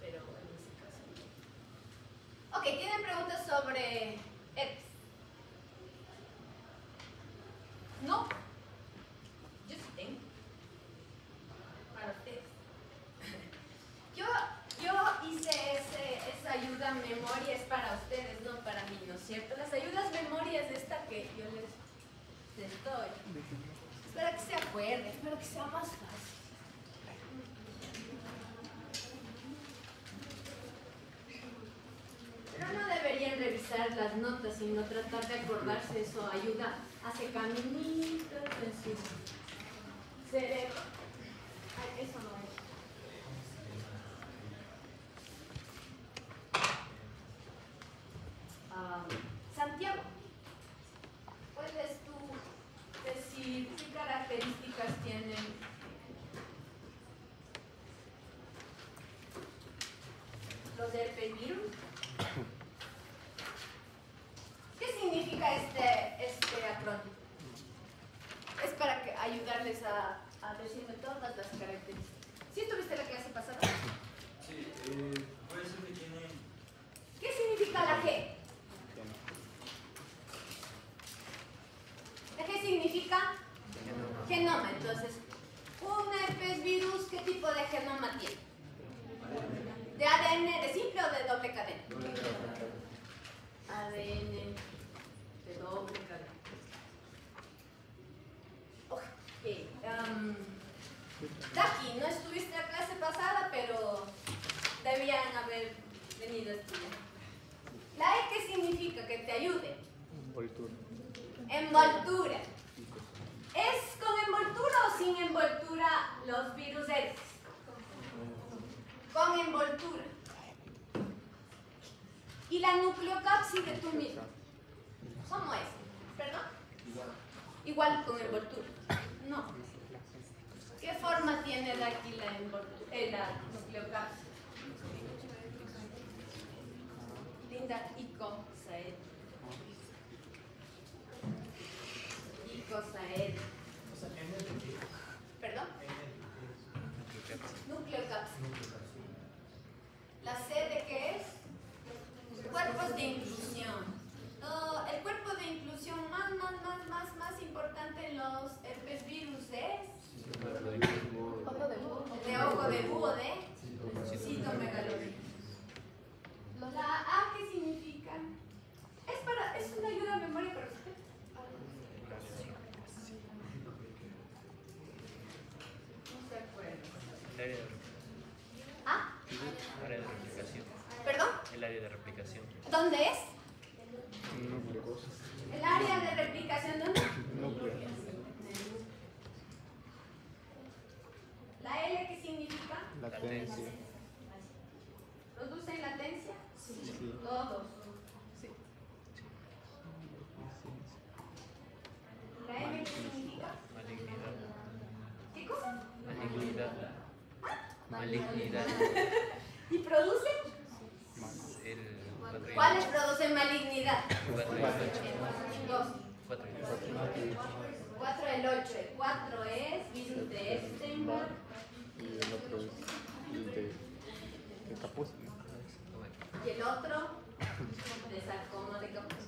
Pero en ese caso no. Ok, ¿tienen preguntas sobre herpes? ¿No? Yo sí tengo. Para ustedes. Yo hice esa ayuda a memoria, es para ustedes, no para mí, ¿no es cierto? Las estoy. Espero que se acuerde, espero que sea más fácil. Pero no deberían revisar las notas, sino tratar de acordarse. Eso ayuda, hace caminitos en su cerebro. Ay, eso no es. Santiago, ¿puedes tú decir qué características tienen los herpesvirus? ¿Qué significa este acrónimo? Es para ayudarles a decirme todas las características. ¿Sí estuviste la clase pasada? Sí, puede ser que tiene... ¿Qué significa la G? ¿La G significa? Genoma. Entonces, un herpesvirus, ¿qué tipo de genoma tiene? ¿De ADN de simple o de doble cadena? ADN de doble cadena. Daki, no estuviste la clase pasada, pero debían haber venido a estudiar. ¿La E qué significa? Que te ayude. Envoltura. Envoltura. ¿Es con envoltura o sin envoltura los virus herpes? Con envoltura. ¿Y la nucleocápside tú mismo? ¿Cómo es? ¿Perdón? Igual con envoltura. No. ¿Qué forma tiene de aquí la nucleocápside? Linda, icosaed. Icosaed. ¿Perdón? Nucleocápside. ¿La C de qué es? Cuerpos de inclusión. El cuerpo de inclusión más importante en los herpesvirus es de ojo de búho, de citomegalovirus. La A, ¿qué significa? Es una ayuda a memoria, pero no se acuerda. El área de ¿Ah? área de replicación. ¿Perdón? El área de replicación. ¿Dónde es? Núcleo. El área de replicación, ¿dónde? Núcleo. La L, ¿qué significa? Latencia. ¿Producen latencia? Sí. Todos. Sí. ¿La M, qué significa? Malignidad. ¿Qué cosa? Malignidad. Malignidad. ¿Y producen? El 4 y ¿Cuáles producen malignidad? 4 y 8. Dos. 4 y 8. 4 el 8. El 4 es virus de Epstein-Barr. Y el otro es el de Kaposi, ¿no? Y el otro de sarcoma de Kaposi.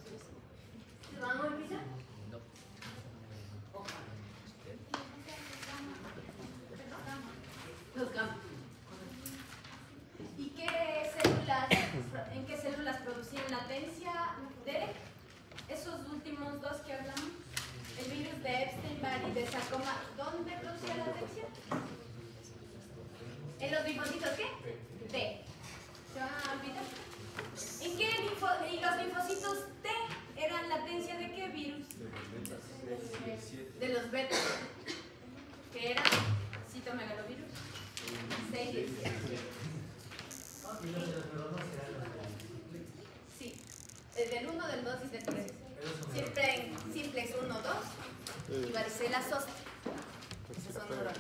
¿Se van a olvidar? No. Los gamas. ¿Y qué células, en qué células producían latencia, Derek? Esos últimos dos que hablamos, el virus de Epstein-Barr y de sarcoma, ¿dónde producía latencia? ¿En los linfocitos qué? T. ¿Se van a olvidar? ¿En qué y los linfocitos T eran latencia de qué virus? De los beta. ¿Qué era? Citomegalovirus. 6 y 7. Y los de los neuronas serán los Sí. Del 1, del 2 y del 3. Siempre en simplex 1, 2 y varicela zoster. Esos son neuronas.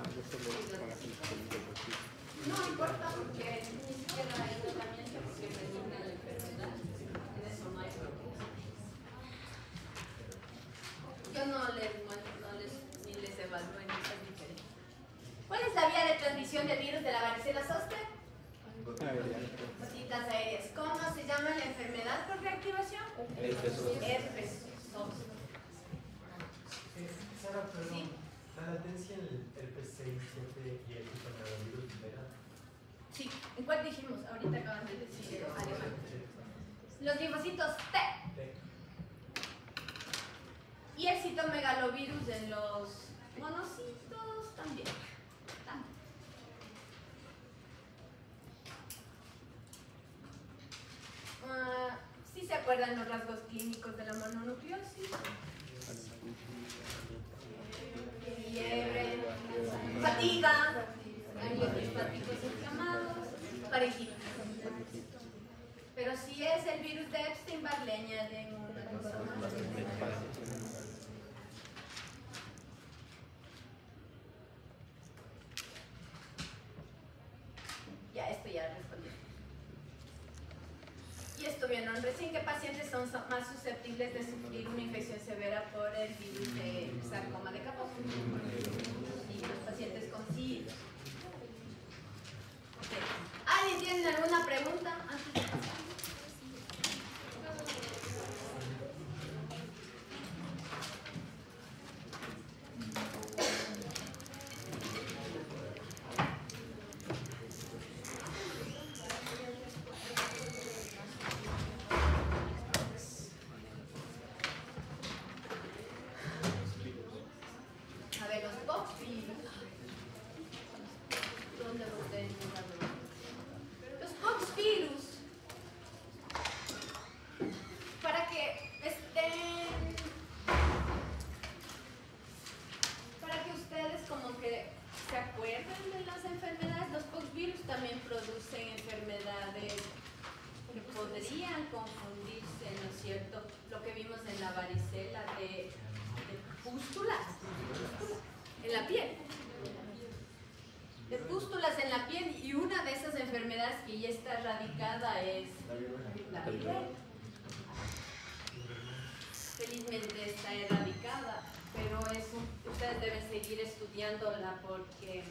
Yo solo con la felicidad. No importa porque ni siquiera hay tratamiento porque elimina la enfermedad. En eso no hay problema. Yo no les muestro, ni les evalúo en esas diferencias. ¿Cuál es la vía de transmisión del virus de la varicela zoster? Gotitas aéreas. ¿Cómo se llama la enfermedad por reactivación? Herpes zoster. Sara, perdón. Sí. La latencia en el herpes 6, 7 y el citomegalovirus libera. Sí. ¿En cuál ¿Cuál dijimos? Ahorita acaban de decir alemán. Los linfocitos T. Y el citomegalovirus en los monocitos también. ¿Sí se acuerdan los rasgos clínicos de la mononucleosis? Fiebre, fatiga, ganglios linfáticos inflamados, faringitis. Pero si es el virus de Epstein-Barr, le añaden una cosa más. Ya, esto ya respondí. Y esto vieron recién que pacientes son más susceptibles de sufrir una infección severa por el virus de sarcoma de Kaposi. Y los pacientes con SIDA. Okay. ¿Alguien tiene alguna pregunta antes de pasar? A ver, los poxvirus. ¿Dónde lo tengo? Los poxvirus, para que ustedes como que se acuerden de las enfermedades, los poxvirus también producen enfermedades que podrían confundirse, ¿no es cierto? Lo que vimos en la varicela de pústulas en la piel. De pústulas en la piel, y una de esas enfermedades que ya está erradicada es la viruela. Felizmente está erradicada, pero ustedes deben seguir estudiándola porque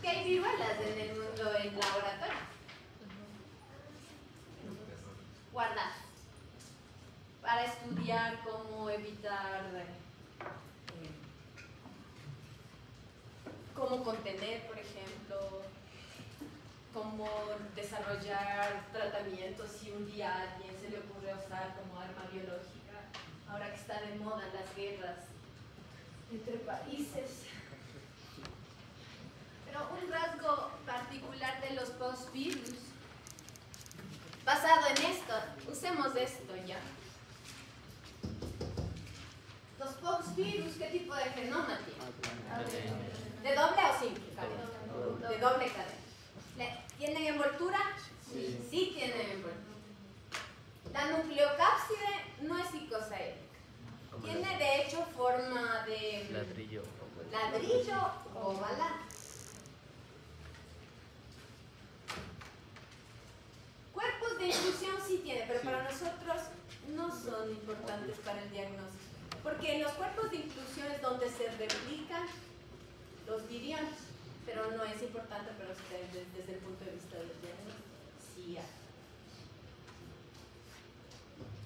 hay viruelas en el mundo en laboratorio. Guardar. Para estudiar cómo evitar, cómo contener, por ejemplo, cómo desarrollar tratamientos si un día a alguien se le ocurre usar como arma biológica, ahora que está de moda las guerras entre países. Pero un rasgo particular de los poxvirus, basado en esto, usemos esto ya. Los poxvirus, ¿qué tipo de genoma tienen? ¿De doble o simple cadena? De doble cadena. ¿Tienen envoltura? Sí tienen envoltura. La nucleocápside no es icosaédrica. Tiene de hecho forma de ladrillo ovalado. Cuerpos de inclusión sí tiene, pero para nosotros no son importantes para el diagnóstico. Porque en los cuerpos de inclusión es donde se replican los virions, pero no es importante para ustedes desde el punto de vista del diagnóstico. Sí hay.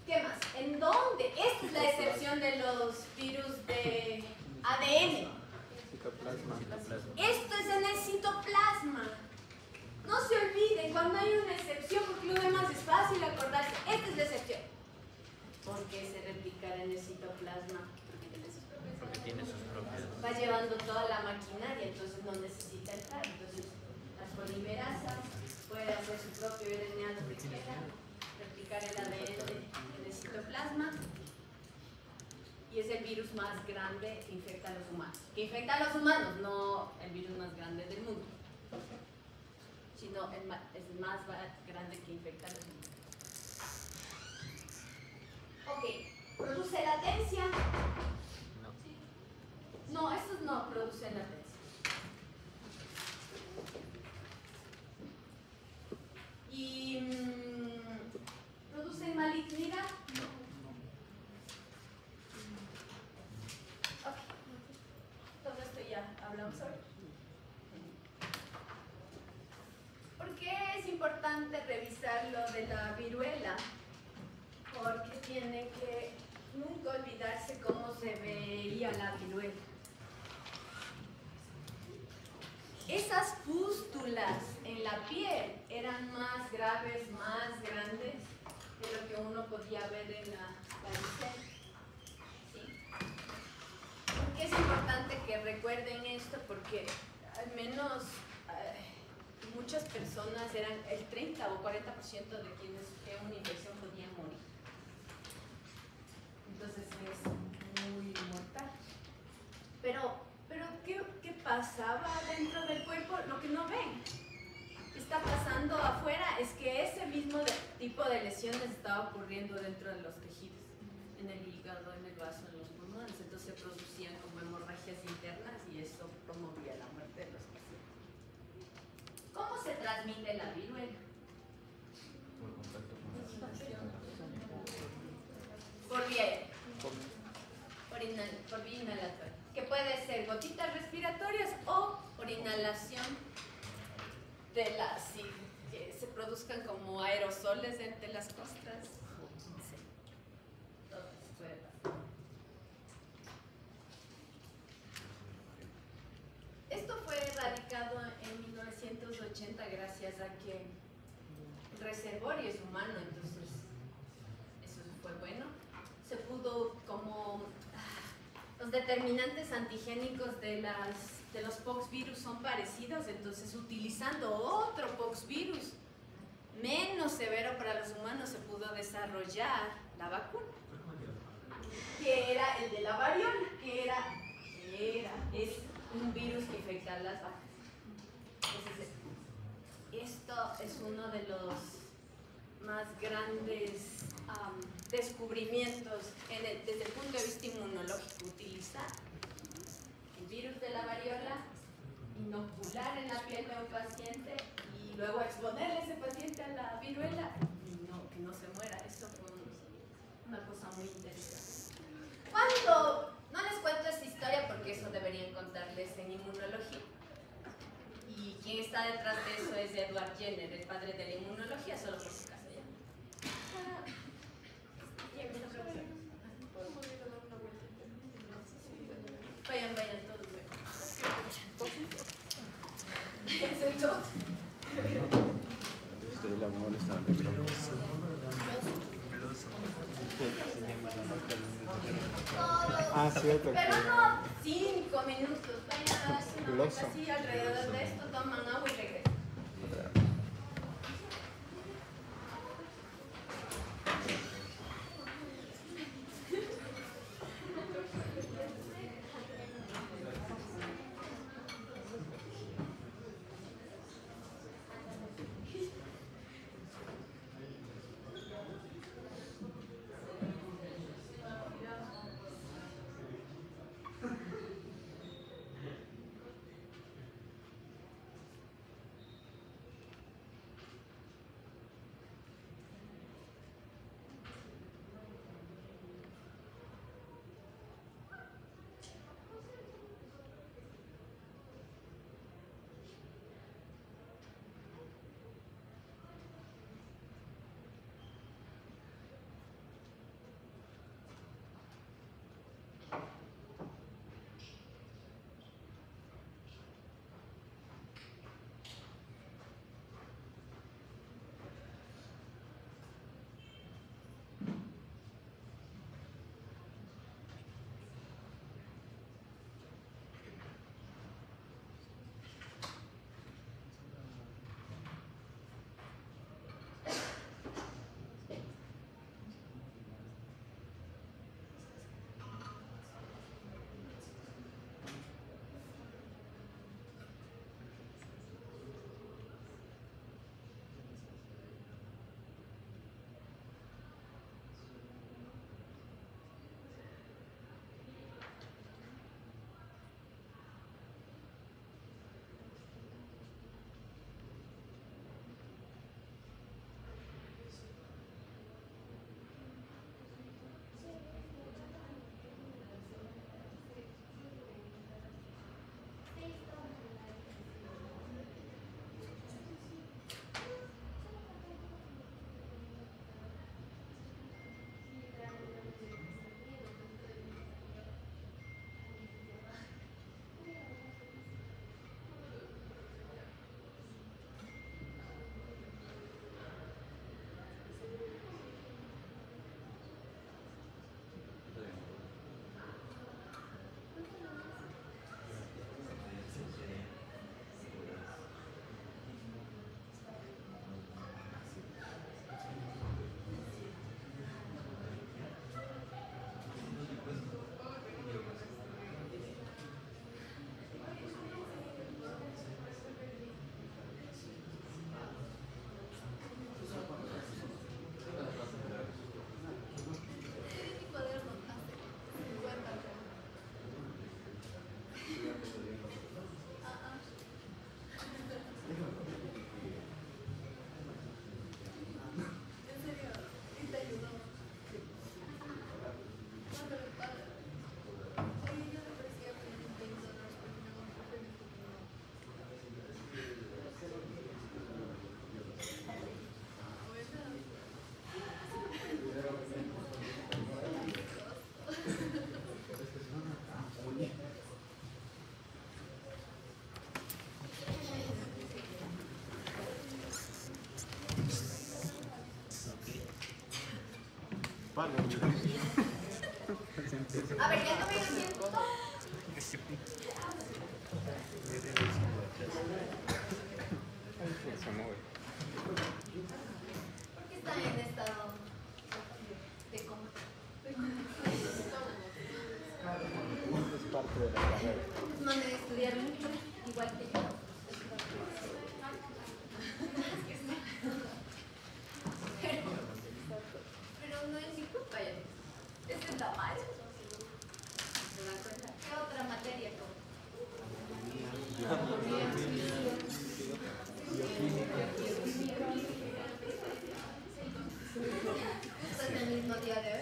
¿Qué más? ¿En dónde? Esta es la excepción de los virus de ADN. Esto es en el citoplasma. No se olviden cuando hay una excepción, porque lo demás es fácil acordarse. Esta es la excepción. ¿Por qué se replicará en el citoplasma? Porque tiene sus propiedades. Va llevando toda la maquinaria, entonces no necesita entrar. Entonces, las polimerasas pueden hacer su propio RNA replicar el ADN en el citoplasma. Y es el virus más grande que infecta a los humanos. Que infecta a los humanos, no el virus más grande del mundo, sino es el más grande que infecta a los humanos. Ok, ¿produce latencia? No, estos no producen latencia. ¿Y producen malignidad? No. Ok, todo esto ya hablamos hoy. ¿Por qué es importante revisar lo de la viruela? Porque tiene que nunca olvidarse cómo se veía la viruela. Esas pústulas en la piel más graves, más grandes de lo que uno podía ver en la varicela. ¿Sí? ¿Por qué es importante que recuerden esto? Porque al menos muchas personas, eran el 30 o 40% de quienes que una infección podían morir. Entonces es muy mortal. Pero ¿qué pasaba dentro del cuerpo? Lo que no ven. ¿Qué está pasando afuera? Es que ese mismo tipo de lesiones estaba ocurriendo dentro de los tejidos, en el hígado, en el vaso, en los pulmones. Entonces se producían como hemorragias internas y eso promovía la muerte de los pacientes. ¿Cómo se transmite la viruela? Por contacto con la Por vía aérea. Por vía inhalatoria. Que puede ser gotitas respiratorias o por inhalación de las, sí, que se produzcan como aerosoles entre las costas. Sí. Todo eso puede pasar. Esto fue erradicado en 1980 gracias a que el reservorio es humano, entonces eso fue bueno. Se pudo como los determinantes antigénicos de los poxvirus son parecidos, entonces utilizando otro poxvirus menos severo para los humanos se pudo desarrollar la vacuna, que era el de la variola, es un virus que infecta a las vacas. Entonces, esto es uno de los más grandes descubrimientos desde el punto de vista inmunológico. Utilizar el virus de la variola, inocular en la piel de un paciente y luego exponerle a ese paciente a la viruela y que no se muera. Esto fue una cosa muy interesante. No les cuento esta historia porque eso deberían contarles en inmunología. Y quien está detrás de eso es Edward Jenner, el padre de la inmunología, solo por si acaso ya. Vayan todos. El amor está nervioso. Ah, cierto. Pero no 5 minutos. Vayan a darse una vuelta así alrededor de esto, toman agua y regresan. peleando bien haciendo todo. ¿Por qué están en estado de coma? Es parte de la carrera. No me estudiar mucho, igual que yo. Pero no es mi culpa ya. Esa es la malla. ¿Se dan cuenta? ¿Qué otra materia? ¿Esto es el mismo día de hoy?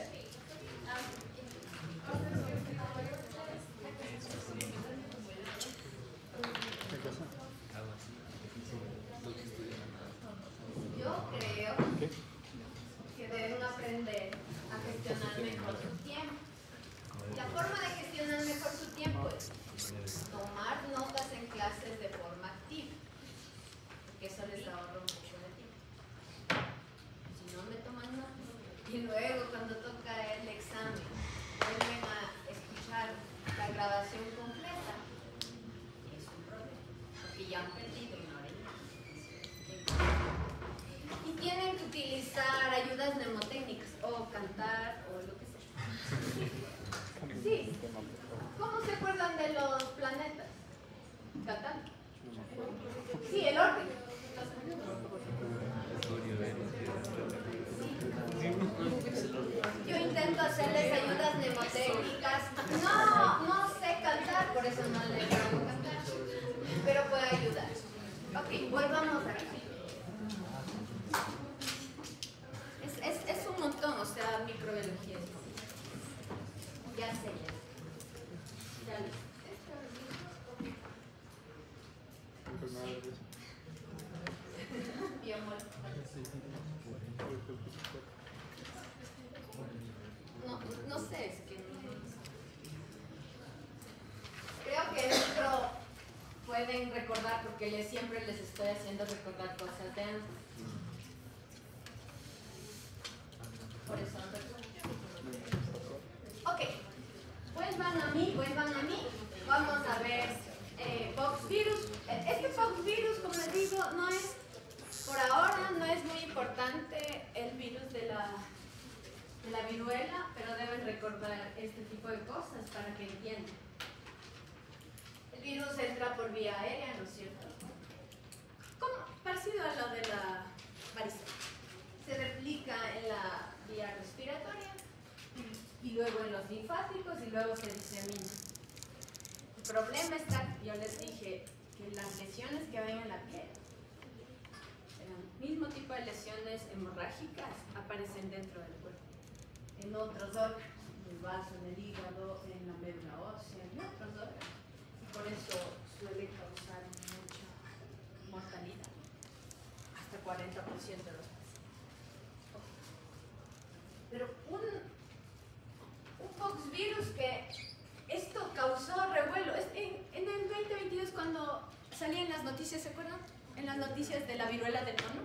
Yo creo que deben aprender a gestionar mejor su tiempo. La forma de gestionar mejor su tiempo es tomar notas en clases de forma activa, porque eso les ahorra mucho de tiempo. Si no me toman notas y luego cuando toca el examen vuelven a escuchar la grabación completa, es un problema, porque ya han perdido una hora y media. Y tienen que utilizar ayudas mnemotécnicas o cantar o lo que sea. Sí. ¿Cómo se acuerdan de los planetas? Cantando. Sí, el orden. Yo intento hacerles ayudas mnemotécnicas. No sé cantar, por eso no les hago cantar. Pero puedo ayudar. Ok, volvamos acá. Es un montón, o sea, microbiología. Ya sé, ya lo sé. Bien, bueno. No sé, es que creo que dentro pueden recordar, porque siempre les estoy haciendo recordar cosas de antes. Por eso no recuerdo. Ok, vuelvan a mí. Vamos a ver Poxvirus. Este Poxvirus, como les digo, no es, por ahora, no es muy importante el virus de la viruela, pero deben recordar este tipo de cosas para que entiendan. El virus entra por vía aérea, ¿no es cierto? Parecido a lo de la varicela. Se replica en la vía respiratoria y luego en los linfáticos y luego se disemina. El problema está, yo les dije, que las lesiones que ven en la piel, el mismo tipo de lesiones hemorrágicas aparecen dentro del cuerpo. En otros órganos, en el vaso, en el hígado, en la médula ósea, en otros órganos. Y por eso suele causar mucha mortalidad, hasta 40% de los pacientes. Pero un poxvirus que esto causó revuelo. En el 2022 cuando salían las noticias, ¿se acuerdan? En las noticias de la viruela del mono.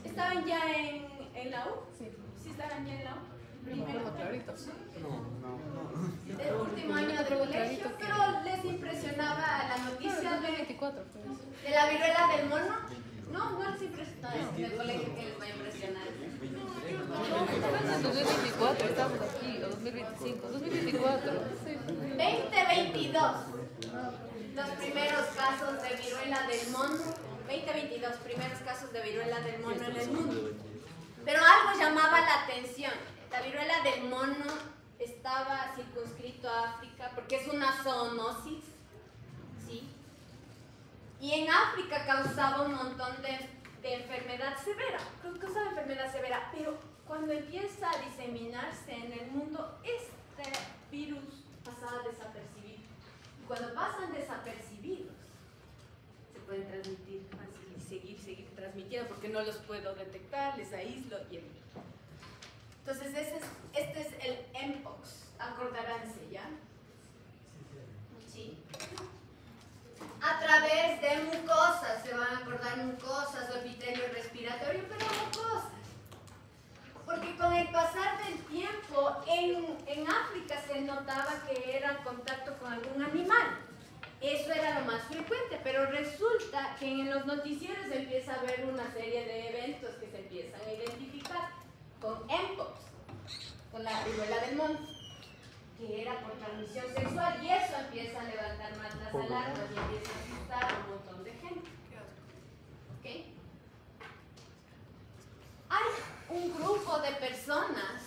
¿Estaban ya en la U? Sí. ¿Sí estaban ya en la U? Primero. El último año de colegio, pero les impresionaba la noticia de la viruela del mono. No les impresionaba. En el colegio que les va a impresionar. En 2024 estamos aquí, o 2025, 2024. 2022. Los primeros casos de viruela del mono. 2022, primeros casos de viruela del mono en el mundo. Pero algo llamaba la atención. La viruela del mono estaba circunscrito a África porque es una zoonosis, ¿sí? Y en África causaba un montón de enfermedad severa, pero cuando empieza a diseminarse en el mundo, este virus pasaba desapercibido. Y cuando pasan desapercibidos, se pueden transmitir fácil y seguir transmitiendo porque no los puedo detectar, les aíslo y evito. Entonces este es el Mpox, acordaránse, ¿ya? Sí. A través de mucosas, se van a acordar mucosas o epitelio respiratorio, pero mucosas. Porque con el pasar del tiempo en África se se notaba que era contacto con algún animal. Eso era lo más frecuente, pero resulta que en los noticieros se empieza a ver una serie de eventos que se empiezan a identificar con mpox, con la viruela del mono, que era por transmisión sexual, y eso empieza a levantar más las alarmas y empieza a asustar a un montón de gente. ¿Okay? Hay un grupo de personas,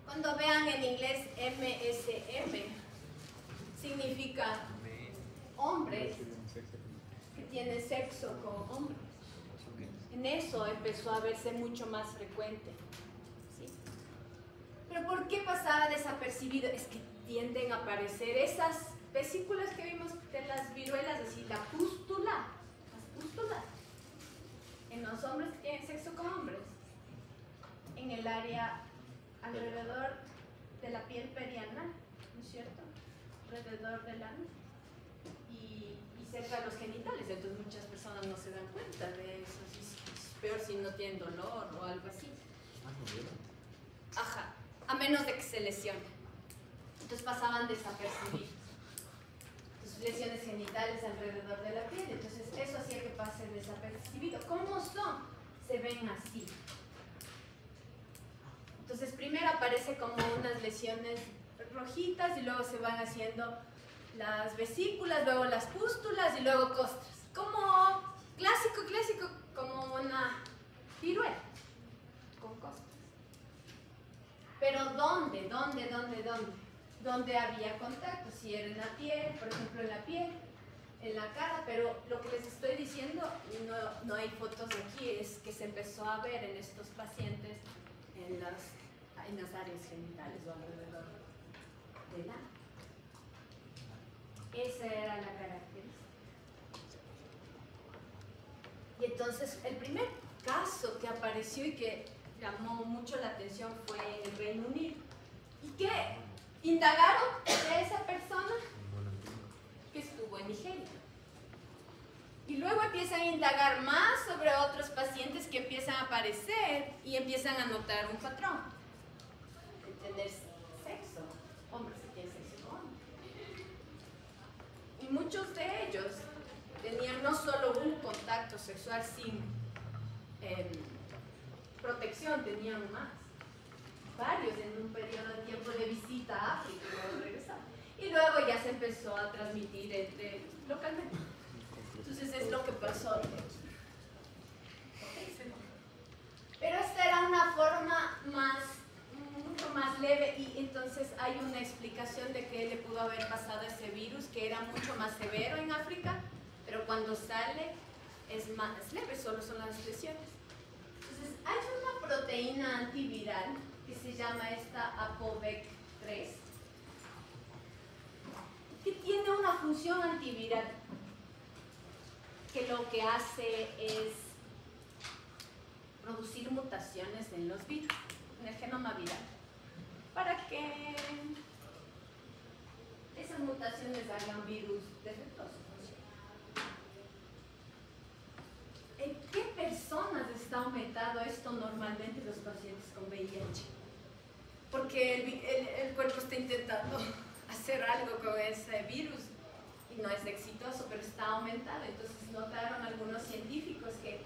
cuando vean en inglés MSM, significa hombres que tienen sexo con hombres. En eso empezó a verse mucho más frecuente. ¿Sí? Pero ¿por qué pasaba desapercibido? Es que tienden a aparecer esas vesículas que vimos de las viruelas, así la pústula, las pústulas, en los hombres que tienen sexo con hombres, en el área alrededor de la piel perianal, ¿no es cierto? Alrededor del ano y cerca de los genitales. Entonces muchas personas no se dan cuenta de eso. Es peor si no tienen dolor o algo así. Ajá, a menos de que se lesionen. Entonces pasaban desapercibidos. Entonces, lesiones genitales alrededor de la piel. Entonces eso hacía que pase desapercibido. ¿Cómo son? Se ven así. Entonces primero aparece como unas lesiones rojitas y luego se van haciendo las vesículas, luego las pústulas y luego costras. Como clásico, como una viruela con costras. Pero ¿dónde? ¿Dónde había contacto? Si era en la piel, por ejemplo en la piel, en la cara, pero lo que les estoy diciendo, no hay fotos aquí, es que se empezó a ver en estos pacientes en las áreas genitales o alrededor del ano. Esa era la característica. Y entonces el primer caso que apareció y que llamó mucho la atención fue en el Reino Unido. ¿Y qué? Indagaron de esa persona que estuvo en Nigeria. Y luego empiezan a indagar más sobre otros pacientes que empiezan a aparecer y empiezan a notar un patrón de tener sexo, hombres que tienen sexo con hombres. Y muchos de ellos tenían no solo un contacto sexual sin protección, tenían más. Varios en un periodo de tiempo de visita a África y luego regresaron. Y luego ya se empezó a transmitir localmente. Entonces es lo que pasó. Pero esta era una forma mucho más leve y entonces hay una explicación de que le pudo haber pasado ese virus que era mucho más severo en África, pero cuando sale es más leve, solo son las lesiones. Entonces hay una proteína antiviral que se llama esta ApoVec3 que tiene una función antiviral que lo que hace es producir mutaciones en los virus, en el genoma viral, para que esas mutaciones hagan virus defectuosos. ¿En qué personas está aumentado esto normalmente en los pacientes con VIH? Porque el cuerpo está intentando hacer algo con ese virus y no es exitoso, pero está aumentado. Entonces notaron algunos científicos que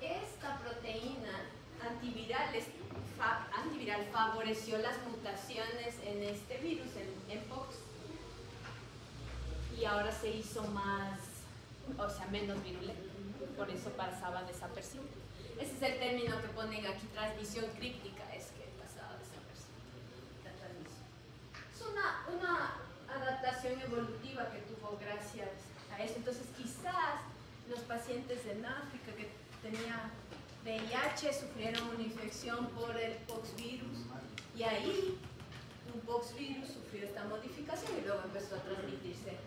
esta proteína antiviral favoreció las mutaciones en este virus, en mpox, y ahora se hizo más, o sea, menos virulento, por eso pasaba desapercibido. Ese es el término que ponen aquí, transmisión críptica, es que pasaba desapercibido, la transmisión. Es una adaptación evolutiva que tuvo gracias a eso. Entonces quizás los pacientes en África que tenían VIH sufrieron una infección por el poxvirus y ahí un poxvirus sufrió esta modificación y luego empezó a transmitirse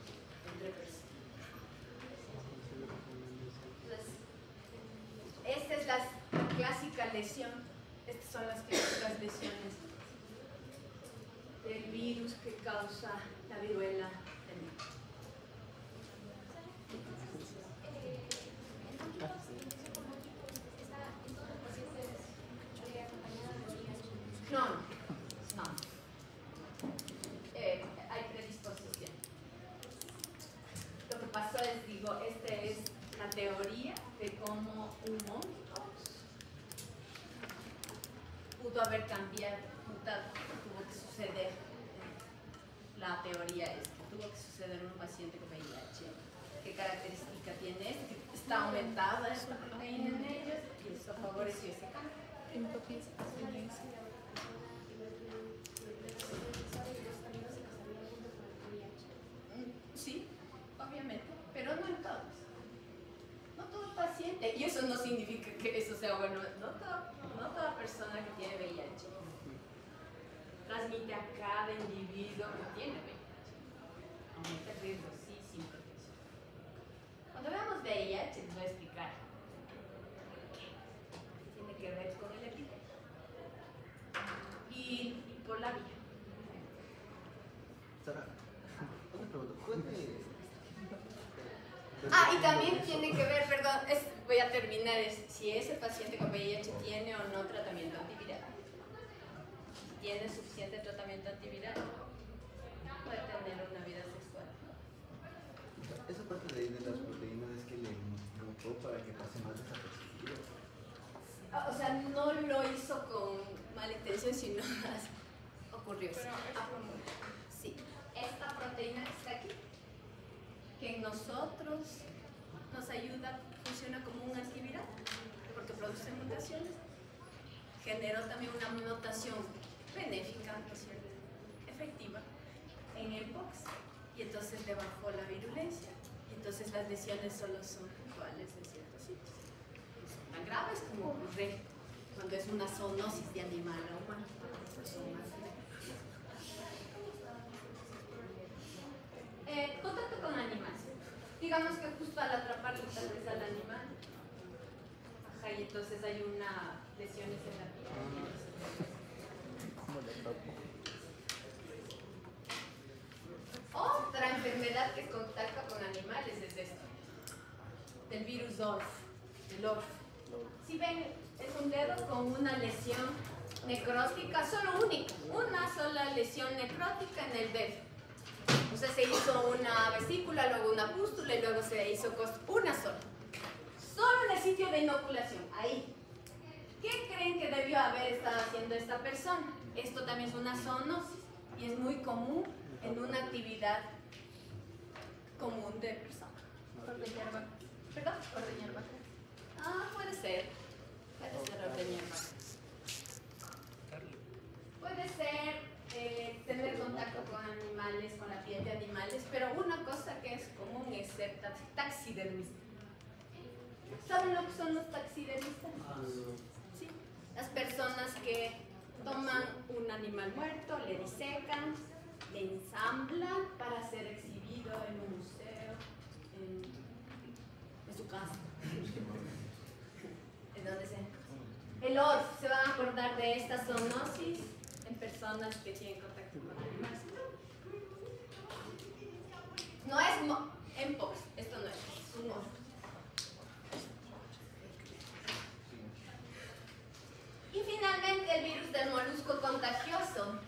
entre personas. Entonces, esta es la clásica lesión, estas son las clásicas lesiones del virus que causa la viruela del mono. pudo haber cambiado, mutado, tuvo que suceder. La teoría es que tuvo que suceder en un paciente con VIH. ¿Qué característica tiene esto? Está aumentada esta proteína en ellos y eso favoreció ese cambio. Sí, obviamente, pero no en todos. No todo paciente, y eso no significa que eso sea bueno, no toda persona que tiene VIH transmite a cada individuo que tiene VIH. Aumenta el riesgo, sí, sin protección. Cuando veamos VIH, les voy a explicar qué tiene que ver con el epitelio y por la vía. Sara, una pregunta. ¿Puede...? Ah, y también tiene que ver, perdón, voy a terminar, si ese paciente con VIH tiene o no tratamiento antiviral. Si tiene suficiente tratamiento antiviral, puede tener una vida sexual. Esa parte de ahí de las proteínas es que le mutó para que pase más desapercibido. O sea, no lo hizo con mala intención, sino ocurrió. Sí, esta proteína que está aquí, que en nosotros nos ayuda, funciona como un antiviral, porque produce mutaciones. Generó también una mutación benéfica, ¿no es cierto?, efectiva en el box, y entonces le bajó la virulencia, y entonces las lesiones solo son puntuales en ciertos sitios. No son tan graves como ocurre cuando es una zoonosis de animal a humano. Contacto con animales. Digamos que justo al atraparle tal vez al animal, ajá, y entonces hay una lesiones en la piel. Otra enfermedad que contacta con animales es esta, del virus ORF, del ORF. Si ven, es un dedo con una lesión necrótica, solo única, una sola lesión necrótica en el dedo. O sea, se hizo una vesícula, luego una pústula y luego se hizo una sola. Solo en el sitio de inoculación, ahí. ¿Qué creen que debió haber estado haciendo esta persona? Esto también es una zoonosis y es muy común en una actividad común de persona. Ordeñar vacas. ¿Perdón? Ordeñar vacas. Ah, puede ser. Puede ser ordeñar vacas. Puede ser tener contacto con animales, con la piel de animales, pero una cosa que es común es ser taxidermista. ¿Saben lo que son los taxidermistas? Sí. Las personas que toman un animal muerto, le disecan, le ensamblan para ser exhibido en un museo, en su casa, en donde sea. El ORF, ¿se van a acordar de esta zoonosis en personas que tienen contacto con animales? No es mpox, esto no es un ORF. Y finalmente el virus del molusco contagioso.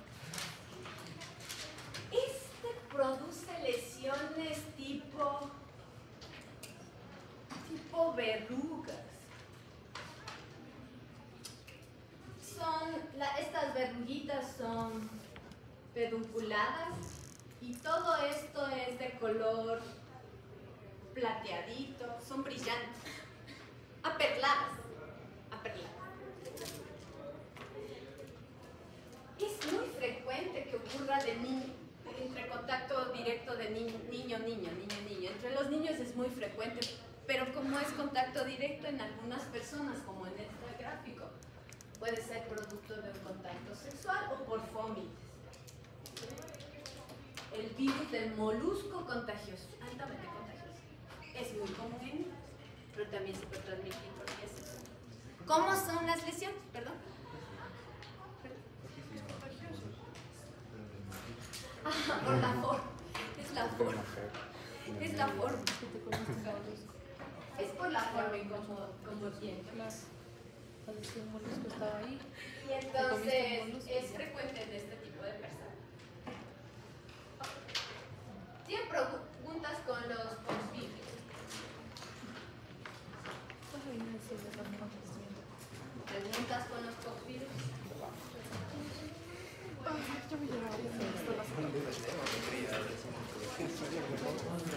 Este produce lesiones tipo verrugas. Estas verruguitas son pedunculadas y todo esto es de color plateadito, son brillantes, aperladas. Es muy frecuente que ocurra entre contacto directo de niño. Entre los niños es muy frecuente, pero como es contacto directo en algunas personas, como en este gráfico, puede ser producto de un contacto sexual o por fómites. El virus del molusco contagioso, altamente contagioso. Es muy común en niños, pero también se puede transmitir por vía sexual. ¿Cómo son las lesiones? Perdón. Por la forma. Es la forma. Es la forma. Es por la forma y como tiene. Parecía un molusco, estaba ahí. Y entonces es frecuente en este tipo de personas. ¿Tienen preguntas con los poxvirus? ¿Preguntas con los poxvirus? mejor.